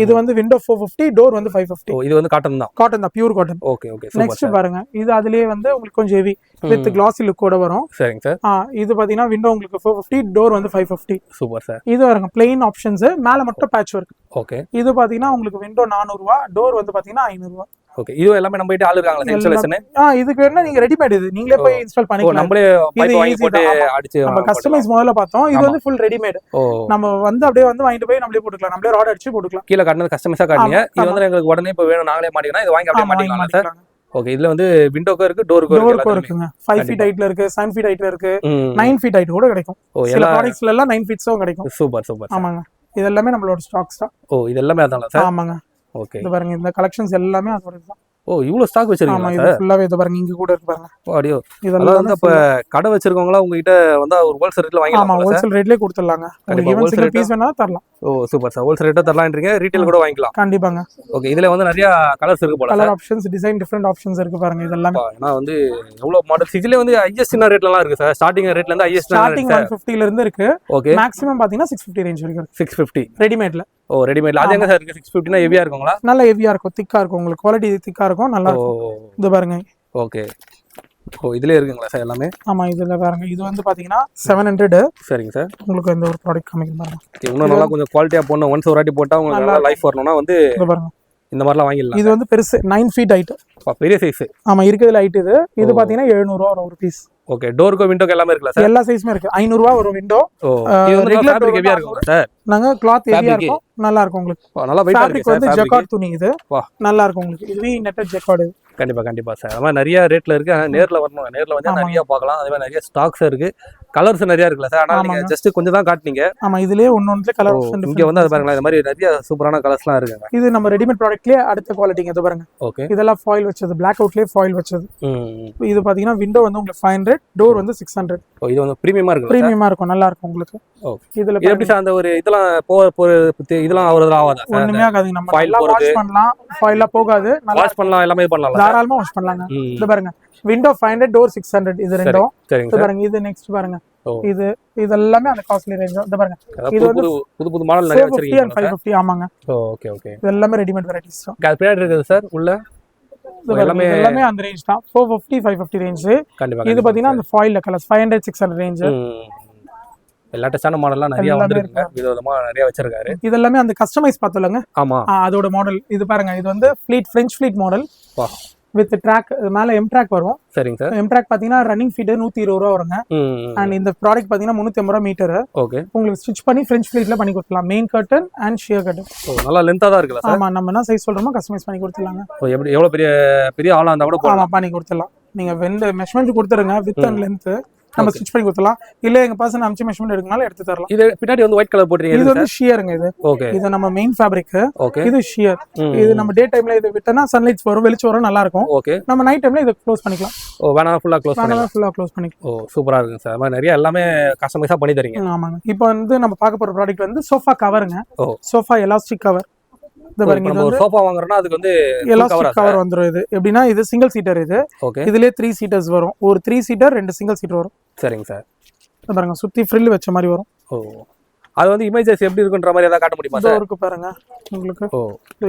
Speaker 1: இது வந்து விண்டோ 450, டோர் வந்து 550.
Speaker 2: இது வந்து காட்டன் தான்,
Speaker 1: pure cotton.
Speaker 2: Okay okay.
Speaker 1: Next பாருங்க, இது அதுலயே வந்து உங்களுக்கு கொஞ்சம் ஹெவி வித் கிளாசி லுக்கோட வரும்.
Speaker 2: சரிங்க சார்.
Speaker 1: இது பாத்தீங்கன்னா விண்டோ உங்களுக்கு 450, டோர் வந்து 550.
Speaker 2: Super sir.
Speaker 1: இது பாருங்க பிளைன் ஆப்ஷன்ஸ், மேல மட்டும் பேட்ச் ஒர்க்.
Speaker 2: ஓகே.
Speaker 1: இது பாத்தீங்கன்னா உங்களுக்கு விண்டோ 400 ரூபாய், டோர் வந்து பாத்தீங்கன்னா 500 ரூபாய்.
Speaker 2: ஓகே. இது எல்லாமே நம்ம கிட்ட ஆளு இருக்காங்களா இன்ஸ்டாலேஷன்?
Speaker 1: இதுக்கு வேணா நீங்க ரெடிமேட், இது நீங்களே போய் இன்ஸ்டால் பண்ணிக்கலாம்.
Speaker 2: நம்மளே பைப் வாங்கி போட்டு அடிச்சு
Speaker 1: நம்ம கஸ்டமைஸ் முதல்ல பார்த்தோம். இது வந்து ஃபுல் ரெடிமேட். நம்ம வந்து அப்படியே வந்து வாங்கிட்டு போய் நம்மளே போட்டுக்கலாம், நம்மளே ராட் அடிச்சு போட்டுக்கலாம்.
Speaker 2: கீழ காட்டுனது கஸ்டமைஸா காட்டுங்க. இது வந்து எங்களுக்கு உடனே இப்ப வேணும் நாங்களே மாட்டிக்கலாம், இது வாங்கி அப்படியே மாட்டிக்கலாம் சார். ஓகே. இதுல வந்து விண்டோக்கு இருக்கு, டோருக்கு இருக்குங்க. 5 ஃபீட் ஹைட்ல இருக்கு, 7 ஃபீட் ஹைட்ல இருக்கு, 9 ஃபீட் ஹைட் கூட கிடைக்கும். சில ப்ராடக்ட்ஸ்ல எல்லாம் 9 ஃபீட்ஸும் கிடைக்கும். Super super.
Speaker 1: ஆமாங்க, இது எல்லாமே நம்மளோட ஸ்டாக்ஸ் தான்.
Speaker 2: இது எல்லாமே அதான்ல சார்?
Speaker 1: ஆமாங்க.
Speaker 2: ஓகே.
Speaker 1: இது பாருங்க, இந்த கலெக்ஷன்ஸ் எல்லாமே அதோட தான்.
Speaker 2: இவ்வளவு ஸ்டாக் வச்சிருக்கீங்க?
Speaker 1: ஆமா, இது ஃபுல்லாவே இது பாருங்க, இங்க கூட இருக்கு பாருங்க.
Speaker 2: ஆடியோ. இதெல்லாம் வந்து அப்ப கடை வச்சிருக்கவங்களா உங்ககிட்ட வந்தா ஒரு ஹோல்சேல் ரேட்ல வாங்கிடலாம்? ஆமா,
Speaker 1: ஹோல்சேல் ரேட்லயே கொடுத்துடலாங்க. உங்களுக்கு ஈவன் சிங்கிள் பீஸ் வேணா தரலாம்.
Speaker 2: Super sir. ஹோல்சேல் ரேட்டா தரலாம்ன்றீங்க, ரீட்டைல் கூட வாங்கிக்கலாம்?
Speaker 1: கண்டிப்பாங்க.
Speaker 2: ஓகே. இதுல வந்து நிறைய கலர்ஸ் இருக்கு போல,
Speaker 1: colour options, design different options இருக்கு பாருங்க. இதெல்லாம்
Speaker 2: நான் வந்து எவ்வளவு மாடல்ஸ் இதுல வந்து ஹையஸ்ட் ரேட்லலாம் இருக்கு சார்? ஸ்டார்டிங் ரேட்ல இருந்து ஹையஸ்ட்
Speaker 1: ஸ்டார்டிங் 150 ல இருந்து இருக்கு. ஓகே. மேக்ஸिमम பாத்தீங்கன்னா 650 ரேஞ்ச் வரைக்கும். 650 ரெடிமேட்ல. ரெடிமேட்ல அது எங்க சார் இருக்கு? 650 னா ஹெவியா இருக்குங்களா? நல்ல ஹெவியா இருக்கும், திக்கா இருக்கும், உங்களுக்கு குவாலிட்டி திக்கா இருக்கும், நல்லா இருக்கும். இது பாருங்க. ஓகே. இதுல இருக்குங்களா சார் எல்லாமே? ஆமா, இதுல பாருங்க. இது வந்து பாத்தீங்கன்னா 700. சரிங்க சார். உங்களுக்கு இந்த ஒரு ப்ராடக்ட் காமிக்கிறேன் பாருங்க. இன்னும் நல்லா கொஞ்சம் குவாலிட்டியா போடணும். ஒன்ஸ் ஒரு வாட்டி போட்டா உங்களுக்கு நல்லா லைஃப் வரணும்னா வந்து இது பாருங்க, இந்த மாதிரிலாம் வாங்கிடலாம். இது வந்து பெருசு 9 ஃபீட் ஹைட், பெரிய சைஸ். ஆமா, இருக்குதுல ஹைட். இது பாத்தீங்கன்னா 700 ரூபாய் வரும் ஒரு பீஸ். ஓகே. டோருக்கு விண்டோக்கு எல்லாமே இருக்குல சார்? எல்லா சைஸ்மே இருக்கு. 500 ரூபாய் வரும் விண்டோ. இது வந்து ஃபேப்ரிக் ஹெவியா இருக்கும் சார்? நாங்க கிளாத் ஹெவியா இருக்கும், நல்லா இருக்கும் உங்களுக்கு. நல்லா வெயிட்டா இருக்கு. ஃபேப்ரிக் வந்து ஜக்கார்ட் துணி, இது நல்லா இருக்கும் உங்களுக்கு. இது நெட்டட் ஜக்கார்ட். கண்டிப்பா கண்டிப்பா சார். அது மாதிரி நிறைய ரேட்ல இருக்கு. நேர்ல வரணும், நேர்ல வந்து நிறைய பார்க்கலாம். அதே மாதிரி நிறைய ஸ்டாக்ஸ் இருக்கு, கலர்ஸ் நிறைய இருக்குல்ல சார்? ஆனா நீங்க ஜஸ்ட் கொஞ்சம் தான் காட்டுனீங்க. ஆமா, இதுலயே ஒன்னொன்னுல கலர் ஆப்ஷன் இங்க வந்து அது பாருங்க, இந்த மாதிரி நிறைய சூப்பரான கலர்ஸ்லாம் இருக்குங்க. இது நம்ம ரெடிமேட் ப்ராடக்ட்லயே அடுத்த குவாலிட்டிங்க. இது பாருங்க. ஓகே. இதெல்லாம் ஃபாயில் வச்சது, பிளாக் அவுட்லயே ஃபாயில் வச்சது. இது பாத்தீங்கன்னா விண்டோ வந்து உங்களுக்கு 500, டோர் வந்து 600. இது வந்து பிரீமியமா இருக்கு, பிரீமியமா இருக்கும், நல்லா இருக்கும் உங்களுக்கு. ஓகே. இதுல எப்படி சார் அந்த ஒரு இதெல்லாம் இதெல்லாம் அவரது ஆவாதா? ஒண்ணுமே ஆகாது, நம்ம நல்லா வாஷ் பண்ணலாம், ஃபாயிலா போகாது, நல்லா வாஷ் பண்ணலாம், எல்லாமே பண்ணலாம், தாராளமா வாஷ் பண்ணலாங்க. இது பாருங்க, விண்டோ 500, டோர் 600. இது ரெண்டும். இது பாருங்க. இது நெக்ஸ்ட் பாருங்க. இது இதெல்லாம் அந்த காஸ்ட்லி ரேஞ்ச். இது பாருங்க, இது வந்து புது புது மாடல் நிறைய வச்சிருக்கீங்க. 550. ஆமாங்க. Okay okay. இது எல்லாமே ரெடிமேட் வெரைட்டிஸ் தான். பிராண்ட் இருக்குது சார் உள்ள? எல்லாமே அந்த ரேஞ்ச் தான். 450 550 ரேஞ்ச். இது பாத்தீங்கன்னா அந்த ஃபாயில்ல கலர்ஸ் 500 600 ரேஞ்ச். லேட்டஸ்டான மாடல்லாம் நிறைய வந்திருக்குங்க, விதவிதமா நிறைய வச்சிருக்காரு. இதெல்லாம் அந்த கஸ்டமைஸ் பார்த்தலங்க. ஆமா, அதோட மாடல். இது பாருங்க, இது வந்து French pleat model with track. மேல எம் ட்ராக் வரும். சரிங்க சார். எம் ட்ராக் பாத்தீங்கன்னா ரன்னிங் ஃபீட் 120 ரூபா வருங்க. அண்ட் இந்த ப்ராடக்ட் பாத்தீங்கன்னா 350 ரூபா மீட்டர். ஓகே. உங்களுக்கு ஸ்டிச் பண்ணி ஃப்ரெஞ்ச் ஃப்ளீட்ல பண்ணி கொடுக்கலாம், main curtain and sheer curtain. நல்லா லெந்தா தான் இருக்குல்ல சார்? ஆமா, நம்ம என்ன சைஸ் சொல்றோமோ கஸ்டமைஸ் பண்ணி கொடுத்துடலாங்க. எப்படி எவ்வளவு பெரிய ஆளா இருந்தா கூட பண்ணி கொடுத்துடலாம். நீங்க மெஷர்மென்ட் கொடுத்துருங்க, வித் அண்ட் லென்த். நம்ம ஸ்டிச் பண்ணி கொடுத்துலாம். இல்ல எங்க பர்சன் அமிச்சு மெஷர்மெண்ட் எடுக்கனால எடுத்து தரலாம்.
Speaker 2: இது பின்னாடி வந்து ஒயிட் கலர் போட்டுறீங்க.
Speaker 1: இது வந்து ஷியருங்க. இது
Speaker 2: ஓகே.
Speaker 1: இது நம்ம மெயின் ஃபேப்ரிக்.
Speaker 2: ஓகே.
Speaker 1: இது ஷியர். இது நம்ம டே டைம்ல இது விட்டனா சன்லைட்ஸ் வரும், வெளிச்சம் வரும், நல்லா இருக்கும்.
Speaker 2: ஓகே.
Speaker 1: நம்ம நைட் டைம்ல இத க்ளோஸ் பண்ணிக்கலாம்.
Speaker 2: ஓ வேணா ஃபுல்லா க்ளோஸ் பண்ணலாம்.
Speaker 1: ஃபுல்லா க்ளோஸ் பண்ணிக்கலாம்.
Speaker 2: ஓ சூப்பரா இருக்கு சார். மாதிரி நிறைய எல்லாமே கஸ்டமைஸா பண்ணி தரீங்க.
Speaker 1: ஆமாங்க. இப்போ வந்து நம்ம பார்க்க போற ப்ராடக்ட் வந்து சோஃபா கவருங்க.
Speaker 2: ஓ
Speaker 1: சோஃபா எலாஸ்டிக் கவர். இந்த பாருங்க, இது
Speaker 2: ஒரு சோஃபா வாங்குறோம்னா அதுக்கு வந்து
Speaker 1: எலாஸ்டிக் கவர் வந்துரும். இது எப்படின்னா இது சிங்கிள் சீட்டர். இது
Speaker 2: ஓகே.
Speaker 1: இதுலயே 3 சீட்டர்ஸ் வரும். ஒரு 3 சீட்டர் 2 சிங்கிள் சீட்டர் வரும்.
Speaker 2: சரிங்க சார்.
Speaker 1: இந்த பாருங்க சுத்தி ஃப்ரில் வச்ச மாதிரி வரும்.
Speaker 2: ஓ அது வந்து இமேஜஸ் எப்படி இருக்குன்ற மாதிரி ஏதாவது காட்ட முடியுமா சார்?
Speaker 1: இருக்கு பாருங்க உங்களுக்கு.
Speaker 2: ஓ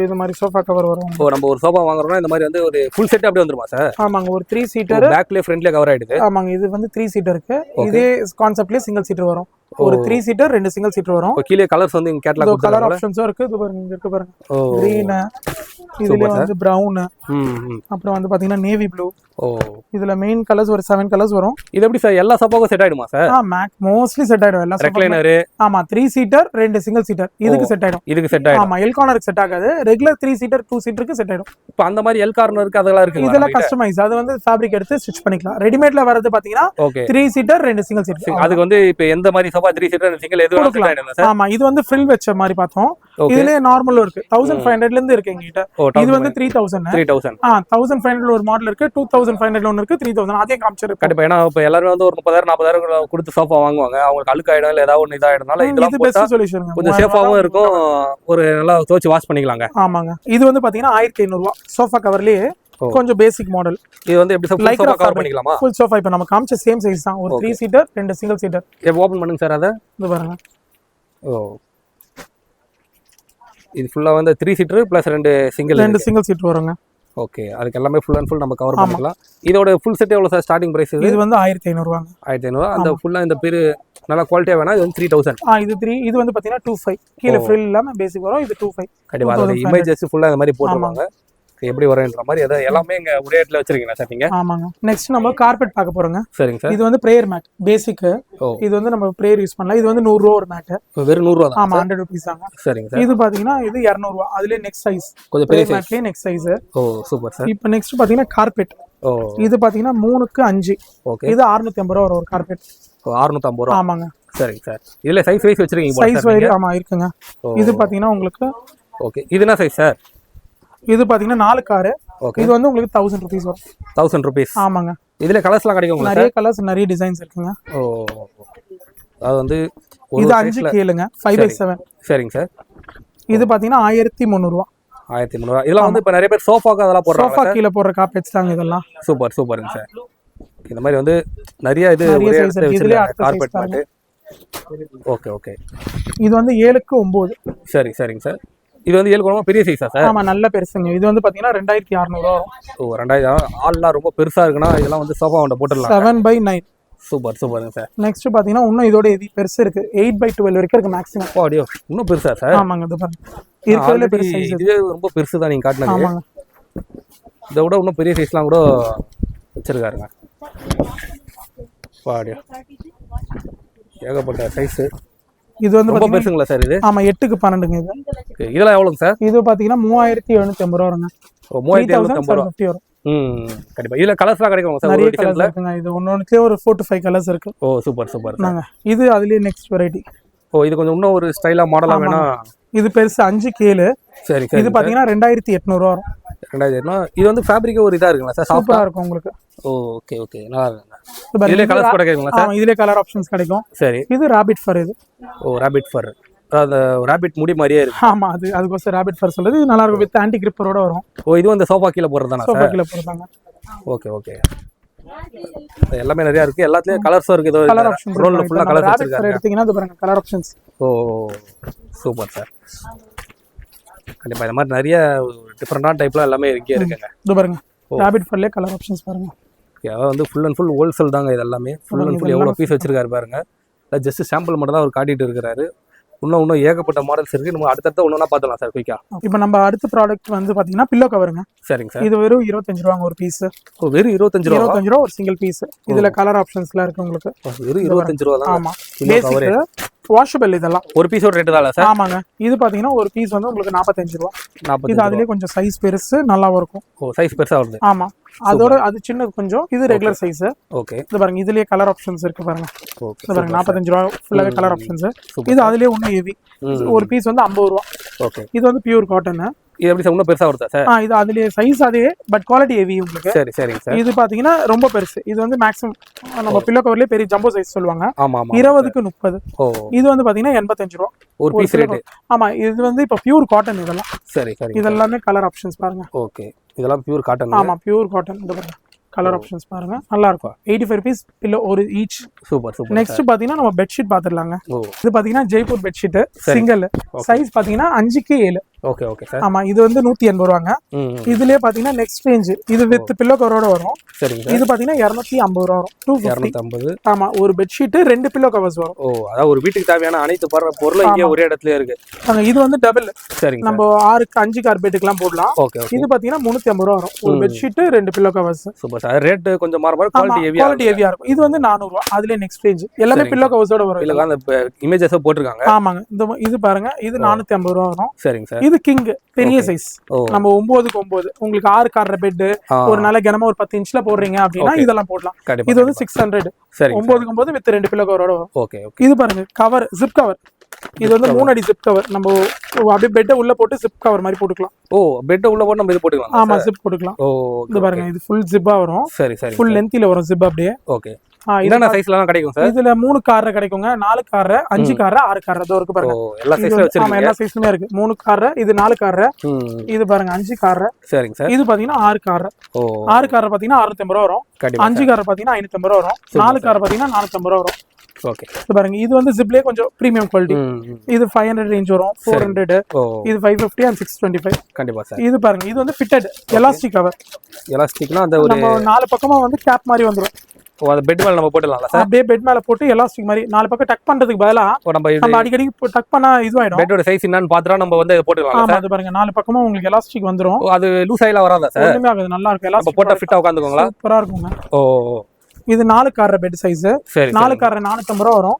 Speaker 1: இது மாதிரி சோஃபா கவர் வரும்.
Speaker 2: ஓ நம்ம ஒரு சோஃபா வாங்குறோம்னா இந்த மாதிரி வந்து ஒரு ஃபுல் செட் அப்படியே வந்துருமா சார்?
Speaker 1: ஆமாங்க. ஒரு 3 சீட்டர்
Speaker 2: பேக்ல ஃப்ரண்ட்ல கவர் ஆயிடுது.
Speaker 1: ஆமாங்க. இது வந்து 3 சீட்டருக்கு இதே கான்செப்ட்லயே சிங்கிள் சீட்டர் வரும். ஒரு 3 சீட்டர் 2 சிங்கிள் சீட்டர் வரும்.
Speaker 2: கீழே கலர்ஸ் வந்து இங்க கேட்டலாக்
Speaker 1: கலர் ஆப்ஷன்ஸும் இருக்கு. இது பாருங்க, இங்க இருக்கு பாருங்க. கிரீன், இதுல வந்து பிரவுன், அப்புறம் வந்து பாத்தீங்கன்னா நேவி ப்ளூ.
Speaker 2: ஓ
Speaker 1: இதுல மெயின் கலர்ஸ் ஒரு 7 கலர்ஸ் வரும்.
Speaker 2: இது எப்படி சார் எல்லா சோஃபாக்கும் செட் ஆயிடுமா சார்?
Speaker 1: மோஸ்ட்லி செட் ஆயிடும் எல்லா
Speaker 2: ரெக்லைனர்.
Speaker 1: ஆமா 3 சீட்டர் 2 சிங்கிள் சீட்டர் இதுக்கு செட் ஆயிடும்.
Speaker 2: இதுக்கு செட் ஆயிடும்.
Speaker 1: ஆமா எல் கார்னருக்கு செட் ஆகாது. ரெகுலர் 3 சீட்டர் 2 சீட்டருக்கு செட் ஆயிடும்.
Speaker 2: இப்போ அந்த மாதிரி எல் கார்னருக்கு அதெல்லாம் இருக்கு.
Speaker 1: இதெல்லாம் கஸ்டமைஸ். அது வந்து ஃபேப்ரிக் எடுத்து ஸ்டிச் பண்ணிக்கலாம். ரெடிமேட்ல வரது பாத்தீங்கன்னா 3 சீட்டர் 2 சிங்கிள் சீட்டர்.
Speaker 2: அதுக்கு வந்து இப்போ எந்த மாதிரி சோஃபா 3 சீட்டர் 2 சிங்கிள் எது வேணாலும் செட் ஆயிடும் சார்?
Speaker 1: ஆமா இது வந்து ஃப்ரில் வெச்ச மாதிரி பார்த்தோம். இதுலயே நார்மலும் இருக்கு. 1500ல இருந்து இருக்கு எங்ககிட்ட. இது வந்து 3000. 1500 ஒரு மாடல் இருக்கு. 2500 ஒன்னு இருக்கு. 3000 அதே காமிச்சிருக்கு.
Speaker 2: கண்டிப்பா. ஏன்னா இப்போ எல்லாரும் வந்து ஒரு 30000 40000 கொடுத்து சோஃபா வாங்குவாங்க. அவங்களுக்கு அழுக்கு ஆயிடும் இல்ல ஏதாவது ஒன்னு இதாயிடும்னால இதெல்லாம்
Speaker 1: பெஸ்ட் சொல்யூஷன்.
Speaker 2: கொஞ்சம் சேஃபாவும் இருக்கும். ஒரு நல்லா துவைச்சு வாஷ் பண்ணிக்கலாங்க.
Speaker 1: ஆமாங்க. இது வந்து பாத்தீங்கன்னா 1500 ரூபாய் சோஃபா கவர்லயே கொஞ்சம் பேசிக் மாடல்.
Speaker 2: இது வந்து எப்படி சோஃபா கவர் பண்ணிக்கலாமா?
Speaker 1: ஃபுல் சோஃபா இப்போ நம்ம காமிச்ச சேம் சைஸ் தான். ஒரு 3 சீட்டர் 2 சிங்கிள் சீட்டர்.
Speaker 2: இப்போ ஓபன் பண்ணுங்க சார் அத.
Speaker 1: இது பாருங்க.
Speaker 2: ஓ இது ஃபுல்லா வந்து 3 சீட்டர் பிளஸ் 2 சிங்கிள்
Speaker 1: சீட்டர் வருங்க.
Speaker 2: ஓகே. அதுக்கு எல்லாமே ஃபுல் அண்ட் ஃபுல் நம்ம கவர் பண்ணிக்கலாம். இதோட ஃபுல் செட் எவ்வளவு சார் ஸ்டார்டிங் பிரைஸ்?
Speaker 1: இது வந்து 1500 ரூபாங்க.
Speaker 2: 1500. அந்த ஃபுல்லா இந்த பேரு நல்ல குவாலிட்டியா வேணா இது வந்து 3000.
Speaker 1: இது வந்து பாத்தீங்கன்னா 25 கீழ ஃப்ரில் இல்லாம பேசிக் வரும். இது 25.
Speaker 2: கண்டிப்பா. அதோட இமேஜஸ் ஃபுல்லா இந்த மாதிரி போட்டுருவாங்க. எப்படி வரேன்ற மாதிரி எல்லாமே இங்க ஒரே இடத்துல வச்சிருக்கீங்களா சார் நீங்க?
Speaker 1: ஆமாங்க. நெக்ஸ்ட் நம்ம கார்பெட் பார்க்க போறோங்க.
Speaker 2: சரிங்க சார்.
Speaker 1: இது வந்து பிரேயர் மேட் பேசிக். இது வந்து நம்ம பிரேயர் யூஸ் பண்ணலாம். இது வந்து 100 ரூபாய் ஒரு மேட்.
Speaker 2: வெறும் 100 ரூபாய் தான்.
Speaker 1: ஆமா 100 ரூபீஸ் தாங்க.
Speaker 2: சரிங்க சார்.
Speaker 1: இது பாத்தீங்கன்னா இது 200 ரூபாய். அதுலயே நெக்ஸ்ட் சைஸ்
Speaker 2: கொஞ்சம் பெரிய
Speaker 1: மேட்லயே நெக்ஸ்ட் சைஸ்.
Speaker 2: ஓ சூப்பர் சார்.
Speaker 1: இப்போ நெக்ஸ்ட் பாத்தீங்கன்னா கார்பெட்.
Speaker 2: ஓ இது
Speaker 1: பாத்தீங்கன்னா 3க்கு 5.
Speaker 2: ஓகே.
Speaker 1: இது 650 ரூபாய் வரும் ஒரு கார்பெட்.
Speaker 2: 650 ரூபாய்.
Speaker 1: ஆமாங்க.
Speaker 2: சரிங்க சார். இதுல சைஸ் வைஸ் வச்சிருக்கீங்க?
Speaker 1: சைஸ் வைஸ் ஆமா இருக்குங்க. இது பாத்தீங்கன்னா உங்களுக்கு
Speaker 2: ஓகே. இது என்ன சைஸ் சார்?
Speaker 1: இது பாத்தீங்கன்னா 4 கார். இது வந்து உங்களுக்கு 1000 ரூபீஸ் வரும். 1000
Speaker 2: ரூபீஸ்.
Speaker 1: ஆமாங்க.
Speaker 2: இதுல கலர்ஸ்லாம் கிடைக்கும் உங்களுக்கு?
Speaker 1: நிறைய கலர்ஸ் நிறைய டிசைன்ஸ் இருக்குங்க.
Speaker 2: ஓ அது வந்து
Speaker 1: இது 5 கேளுங்க 5/7.
Speaker 2: சரிங்க சார்.
Speaker 1: இது பாத்தீங்கன்னா 1300 ரூபாய்.
Speaker 2: 1300 ரூபாய். இதெல்லாம் வந்து இப்ப நிறைய பேர் சோஃபாக்கு அதெல்லாம் போடுறாங்க.
Speaker 1: சோஃபா கீழ போடுற கார்பெட்ஸ் தாங்க இதெல்லாம்.
Speaker 2: சூப்பருங்க சார். இந்த மாதிரி வந்து நிறைய இது ஒரே இடத்துல வச்சிருக்காங்க கார்பெட் மேட். ஓகே. இது
Speaker 1: வந்து 7க்கு 9.
Speaker 2: சரிங்க சார். இது வந்து 7 கோணமா பெரிய சைஸா சார்?
Speaker 1: ஆமா நல்ல பெருசுங்க. இது வந்து பாத்தீங்கன்னா 2600 வரும்.
Speaker 2: ஓ 2000. ஆல்லாம் ரொம்ப பெருசா இருக்குனா இதெல்லாம் வந்து சோஃபா வண்ட போட்டுடலாம்.
Speaker 1: 7/9.
Speaker 2: சூப்பருங்க சார்.
Speaker 1: நெக்ஸ்ட் பாத்தீங்கன்னா இன்னும் இதோட இது பெருசு இருக்கு. 8/12 வரைக்கும் இருக்கு மேக்ஸिमम.
Speaker 2: ஓ அடியோ இன்னும் பெருசா சார்?
Speaker 1: ஆமாங்க. இது பாருங்க. இதுல பெரிய சைஸ்.
Speaker 2: இது ரொம்ப பெருசு தான் நீங்க காட்டுனது.
Speaker 1: ஆமாங்க.
Speaker 2: இத விட இன்னும் பெரிய சைஸ்லாம் கூட வச்சிருக்காருங்க. பாடியோ ஏகப்பட்ட சைஸ். இது வந்து ரொம்ப பெருசுங்களா சார் இது? ஆமா 8க்கு 12ங்க இது. இதெல்லாம் எவ்வளவுங்க சார்? இது பாத்தீங்கன்னா 3750 ரூபாய் வருங்க. ஓ 3750 வரும். கண்டிப்பா. இதுல கலர்ஸ்லாம் கிடைக்குமா சார்?
Speaker 1: நிறைய கலர்ஸ் இருக்குங்க. இது ஒவ்வொன்றுலயே ஒரு 4 to 5 கலர்ஸ் இருக்கு.
Speaker 2: ஓ சூப்பர். நாங்க
Speaker 1: இது அதுலயே நெக்ஸ்ட் வெரைட்டி.
Speaker 2: ஓ இது கொஞ்சம் இன்னும் ஒரு ஸ்டைலா மாடலா வேணா.
Speaker 1: இது பெருசு 5 கேலு.
Speaker 2: சரி.
Speaker 1: இது பாத்தீங்கன்னா 2800 ரூபாய் வரும்.
Speaker 2: 2800. இது வந்து ஃபேப்ரிக் ஒரு இதா இருக்குங்களா சார்?
Speaker 1: சூப்பரா இருக்கும் உங்களுக்கு.
Speaker 2: ஓகே நல்லா இருக்குங்க. இதுல கலர்ஸ் கூட கிடைக்குங்களா சார்?
Speaker 1: இதுல கலர் ஆப்ஷன்ஸ் கிடைக்கும்.
Speaker 2: சரி.
Speaker 1: இது ராபிட் ஃபர். இது
Speaker 2: ஓ ராபிட் ஃபர். அந்த ராபிட் முடி மாதிரியே இருக்கு.
Speaker 1: ஆமா அதுக்கோசம் ராபிட் ஃபர் சொல்றது. இது நல்லா இருக்கும். வித் ஆன்டி கிரிப்பரோட வரும்.
Speaker 2: ஓ இது வந்து சோஃபா கீழ போறதானா சார்?
Speaker 1: சோஃபா கீழ போறதாங்க.
Speaker 2: ஓகே. எல்லாமே நிறைய இருக்கு. எல்லாத்துலயும் கலர்ஸும் இருக்கு. இதோ
Speaker 1: கலர் ஆப்ஷன்ஸ்
Speaker 2: ரோல்ல ஃபுல்லா கலர்ஸ் வச்சிருக்காங்க.
Speaker 1: எடுத்தீங்கன்னா இது பாருங்க கலர் ஆப்ஷன்ஸ். ஓ
Speaker 2: சூப்பர் சார். கண்டிப்பா இந்த மாதிரி நிறைய டிஃபரண்டான டைப்ல எல்லாமே இங்கே இருக்குங்க.
Speaker 1: இது பாருங்க ராபிட் ஃபர்ல கலர் ஆப்ஷன்ஸ் பாருங்க.
Speaker 2: அதாவது வந்து ஃபுல் அண்ட் ஃபுல் ஹோல்சேல் தாங்க இது எல்லாமே. ஃபுல் அண்ட் ஃபுல் எவ்வளோ பீஸ் வச்சிருக்காரு பாருங்க. ஜஸ்ட் சாம்பிள் மட்டும் தான் அவர் காட்டிட்டு இருக்கிறாரு. இன்னும் ஏகப்பட்ட மாடல்ஸ் இருக்கு. நம்ம அடுத்தடுத்து ஒண்ணா பார்த்தலாம் சார் குயிக்கா. இப்போ நம்ம அடுத்த ப்ராடக்ட் வந்து பாத்தீங்கன்னா பில்லோ கவருங்க. சரிங்க சார். இது வெறும் 25 ரூபாங்க ஒரு பீஸ். ஓ வெறும் 25 ரூபா ஒரு சிங்கிள் பீஸ். இதுல கலர் ஆப்ஷன்ஸ்லாம் இருக்கு உங்களுக்கு. வெறும் 25 ரூபா தான். ஆமா பேசிக் வாஷபிள் இதெல்லாம். ஒரு பீஸ் ஒரு ரேட் தான் சார்? ஆமாங்க. இது பாத்தீங்கன்னா ஒரு பீஸ் வந்து உங்களுக்கு 45 ரூபா. இது அதுலயே கொஞ்சம் சைஸ் பெருசு நல்லாவும் இருக்கும். ஓ சைஸ் பெருசா வருது. ஆமா
Speaker 1: அதோட அது சின்ன கொஞ்சம், இது ரெகுலர் சைஸ்.
Speaker 2: ஓகே.
Speaker 1: இது பாருங்க, இதுலயே கலர் ஆப்ஷன்ஸ் இருக்கு பாருங்க.
Speaker 2: ஓகே.
Speaker 1: இது பாருங்க 45 ரூபா ஃபுல்லாவே கலர் ஆப்ஷன்ஸ். இது அதுலயே இன்னும் ஹெவி. ஒரு பீஸ் வந்து 50 ரூபா.
Speaker 2: ஓகே.
Speaker 1: இது வந்து பியூர் காட்டன்.
Speaker 2: இது எப்படி சார் இன்னும் பெருசா வருதா சார்?
Speaker 1: இது அதுலயே சைஸ் அதே, பட் குவாலிட்டி ஹெவி உங்களுக்கு.
Speaker 2: சரி சரிங்க சார்.
Speaker 1: இது பாத்தீங்கன்னா ரொம்ப பெருசு. இது வந்து மேக்ஸிமம் நம்ம பில்லோ கவர்லயே பெரிய ஜம்போ சைஸ் சொல்லுவாங்க.
Speaker 2: ஆமா ஆமா.
Speaker 1: 20க்கு 30.
Speaker 2: ஓ.
Speaker 1: இது வந்து பாத்தீங்கன்னா 85 ரூபா
Speaker 2: ஒரு பீஸ் ரேட்.
Speaker 1: ஆமா, இது வந்து இப்ப பியூர் காட்டன் இதெல்லாம்.
Speaker 2: சரி சரி.
Speaker 1: இதெல்லாமே கலர் ஆப்ஷன்ஸ் பாருங்க.
Speaker 2: ஓகே. இதெல்லாம் பியூர் காட்டன்.
Speaker 1: ஆமா, பியூர் காட்டன். இந்த பாருங்க கலர் ஆப்ஷன்ஸ் பாருங்க, நல்லா இருக்கும். 85 rupees பில்லோ ஒரு ஈச்.
Speaker 2: Super super.
Speaker 1: நெக்ஸ்ட் பாத்தீங்கன்னா நம்ம பெட்ஷீட் பாத்துடலாங்க.
Speaker 2: ஓ.
Speaker 1: இது பாத்தீங்கன்னா ஜெய்ப்பூர் பெட்ஷீட் சிங்கிள். சைஸ் பாத்தீங்கன்னா 5க்கு 7.
Speaker 2: Okay okay sir.
Speaker 1: ஆமா, இது வந்து 180 ரூபாங்க. இதுலயே பாத்தீங்கன்னா நெக்ஸ்ட் ரேஞ்ச் இது வித் பில்லோ கவரோட வரும்.
Speaker 2: சரிங்க.
Speaker 1: இது பாத்தீங்கன்னா 250 ரூபா வரும். 250. ஆமா, ஒரு பெட்ஷீட் 2 பில்லோ கவர்ஸ் வரும்.
Speaker 2: ஓ, அதாவது ஒரு வீட்டுக்கு தேவையான அனைத்து பொருளும் இங்கே ஒரே இடத்துல இருக்கு.
Speaker 1: இது வந்து டபுள்.
Speaker 2: சரிங்க.
Speaker 1: நம்ம 6க்கு 5 கார்பெட்டுக்குலாம் போடலாம்.
Speaker 2: ஓகே.
Speaker 1: இது பாத்தீங்கன்னா 350 ரூபா வரும். ஒரு bedsheet 2 pillow covers.
Speaker 2: Super sir. Rate கொஞ்சம் மாற குவாலிட்டி ஹெவியா இருக்கும்.
Speaker 1: இது வந்து 400 ரூபா. அதுல நெக்ஸ்ட் ரேஞ்ச் எல்லாமே பில்லோ கவர்ஸோட வரும்.
Speaker 2: இல்ல அந்த இமேஜஸ் போட்டுருக்காங்க.
Speaker 1: ஆமாங்க. இது பாருங்க, இது 450 ரூபா வரும்.
Speaker 2: சரிங்க சார்.
Speaker 1: இது கிங் பெரிய சைஸ். நம்ம 9க்கு 9 உங்களுக்கு 6 கார்ற பெட் ஒரு நல்ல கனமா ஒரு 10 இன்ச்ல போடுறீங்க அப்படின்னா இதெல்லாம் போடலாம். இது வந்து 600. 9க்கு 9 வித் 2 பில்லோ கவரோட வரும்.
Speaker 2: ஓகே.
Speaker 1: இது பாருங்க கவர், ஜிப் கவர். இது வந்து 3 அடி ஜிப் கவர். நம்ம அப்படியே பெட்டை உள்ள போட்டு ஜிப் கவர் மாதிரி போட்டுக்கலாம்.
Speaker 2: ஓ, பெட்டை உள்ள போட்டு நம்ம இது போட்டுக்கலாம்.
Speaker 1: ஆமா, ஜிப் போட்டுக்கலாம்.
Speaker 2: ஓ,
Speaker 1: இது பாருங்க, இது ஃபுல் ஜிப்பா வரும்.
Speaker 2: சரி சரி.
Speaker 1: ஃபுல் லென்த்ல வரும் ஜிப் அப்படியே.
Speaker 2: ஓகே. என்னென்ன சைஸ்லாம் கிடைக்கும் சார்?
Speaker 1: இதுல 3 கார்ற கிடைக்குங்க, 4 கார்ற, 5 கார்ற, 6 கார்ற. இதோ இருக்கு பாருங்க.
Speaker 2: எல்லா சைஸ்ல வச்சிருக்கீங்க.
Speaker 1: ஆமா, எல்லா சைஸ்லயும் இருக்கு. 3 கார்ற, இது 4 கார்ற. இது பாருங்க 5 கார்ற.
Speaker 2: சரிங்க சார்.
Speaker 1: இது பாத்தீங்கன்னா 6 கார்ற.
Speaker 2: ஓ,
Speaker 1: 6 கார்ற பாத்தீங்கன்னா 650 ரூபா வரும். 5 கார்ற பாத்தீங்கன்னா 550 ரூபா வரும். 4 கார்ற பாத்தீங்கன்னா 450 ரூபா வரும்.
Speaker 2: ஓகே.
Speaker 1: இது பாருங்க, இது வந்து ஜிப்லயே கொஞ்சம் பிரீமியம் குவாலிட்டி. இது 500 ரேஞ்ச் வரும். 400. இது 550 and 625.
Speaker 2: கண்டிப்பா சார்.
Speaker 1: இது பாருங்க, இது வந்து ஃபிட்டட் எலாஸ்டிக் கவர்.
Speaker 2: எலாஸ்டிக்னா அந்த ஒரு
Speaker 1: நம்ம 4 பக்கமா வந்து கேப் மாதிரி வந்துரும்.
Speaker 2: ஓ, அந்த பெட் மேல நம்ம போட்டுடலாம்ல சார்?
Speaker 1: அப்படியே பெட் மேல போட்டு எலாஸ்டிக் மாதிரி 4 பக்கம் டக் பண்றதுக்கு பதிலா நம்ம அடிக்கடி டக் பண்ணா இதுவாயிடும்.
Speaker 2: பெட்டோட சைஸ் என்னன்னு பாத்துறா நம்ம வந்து போட்டுடலாம்.
Speaker 1: ஆமா, அது பாருங்க 4 பக்கமும் உங்களுக்கு எலாஸ்டிக் வந்துரும்.
Speaker 2: அது லூஸ் ஆயில வராதா சார்?
Speaker 1: ஒண்ணுமே ஆகாது, நல்லா இருக்கும். எலாஸ்டிக்
Speaker 2: போட்டா ஃபிட்டா உட்கார்ந்துக்கோங்களா?
Speaker 1: சூப்பரா இருக்குங்க.
Speaker 2: ஓ.
Speaker 1: இது 4 கார்ற பெட் சைஸ். 4 கார்ற 450 ரூபா வரும்.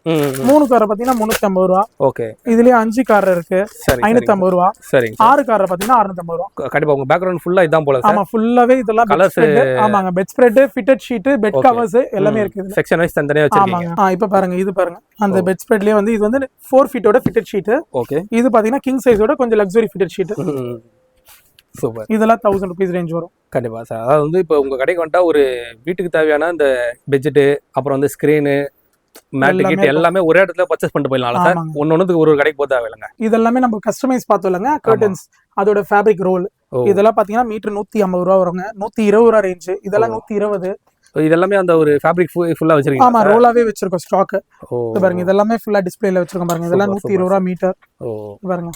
Speaker 1: 3 கார்ற பாத்தீங்கன்னா 350 ரூபா.
Speaker 2: ஓகே.
Speaker 1: இதுலயே 5 கார்ற இருக்கு, 550 ரூபா.
Speaker 2: சரிங்க.
Speaker 1: 6 கார்ற பாத்தீங்கன்னா 650 ரூபா.
Speaker 2: கண்டிப்பா உங்க பேக்ரவுண்ட் ஃபுல்லா இதான் போல சார்?
Speaker 1: ஆமா, ஃபுல்லாவே இதெல்லாம் கலர்ஸ். ஆமாங்க, bed spread, fitted sheet, bed covers எல்லாமே இருக்கு இதுல.
Speaker 2: செக்ஷன் வைஸ் தனியா வச்சிருக்கீங்க.
Speaker 1: ஆமாங்க. இப்ப பாருங்க, இது பாருங்க அந்த பெட் ஸ்ப்ரெட்லயே வந்து இது வந்து 4 ஃபீட்டோட ஃபிட்டட் ஷீட்.
Speaker 2: ஓகே.
Speaker 1: இது பாத்தீங்கன்னா கிங் சைஸோட கொஞ்சம் லக்ஸரி ஃபிட்டட் ஷீட்.
Speaker 2: சூப்பர்.
Speaker 1: இதெல்லாம் 1000 rupees ரேஞ்ச் வரும்.
Speaker 2: கண்டிப்பா சார். அதாவது வந்து இப்போ உங்க கடைக்கு வந்துட்டா ஒரு வீட்டுக்கு தேவையான இந்த பெட்ஜெட், அப்புறம் வந்து ஸ்கிரீனு, மேட் கிட் எல்லாமே ஒரே இடத்துல பர்ச்சேஸ் பண்ணிட்டு போயிடலாம் சார். ஒன்னொன்னுக்கு ஒரு கடைக்கு போக தேவையில்லைங்க.
Speaker 1: இதெல்லாமே நம்ம கஸ்டமைஸ் பார்த்தோம்லங்க. கர்டன்ஸ், அதோட ஃபேப்ரிக் ரோல், இதெல்லாம் பாத்தீங்கன்னா மீட்டர் 150 ரூபா வருங்க. 120 ரூபா ரேஞ்ச். இதெல்லாம் 120.
Speaker 2: இதெல்லாமே அந்த ஒரு ஃபேப்ரிக் ஃபுல்லா வச்சிருக்கீங்க?
Speaker 1: ஆமா, ரோலாவே வச்சிருக்கோம் ஸ்டாக். பாருங்க, இதெல்லாமே ஃபுல்லா டிஸ்ப்ளேல வச்சிருக்கோம் பாருங்க. இதெல்லாம் 120 ரூபா மீட்டர். பாருங்க.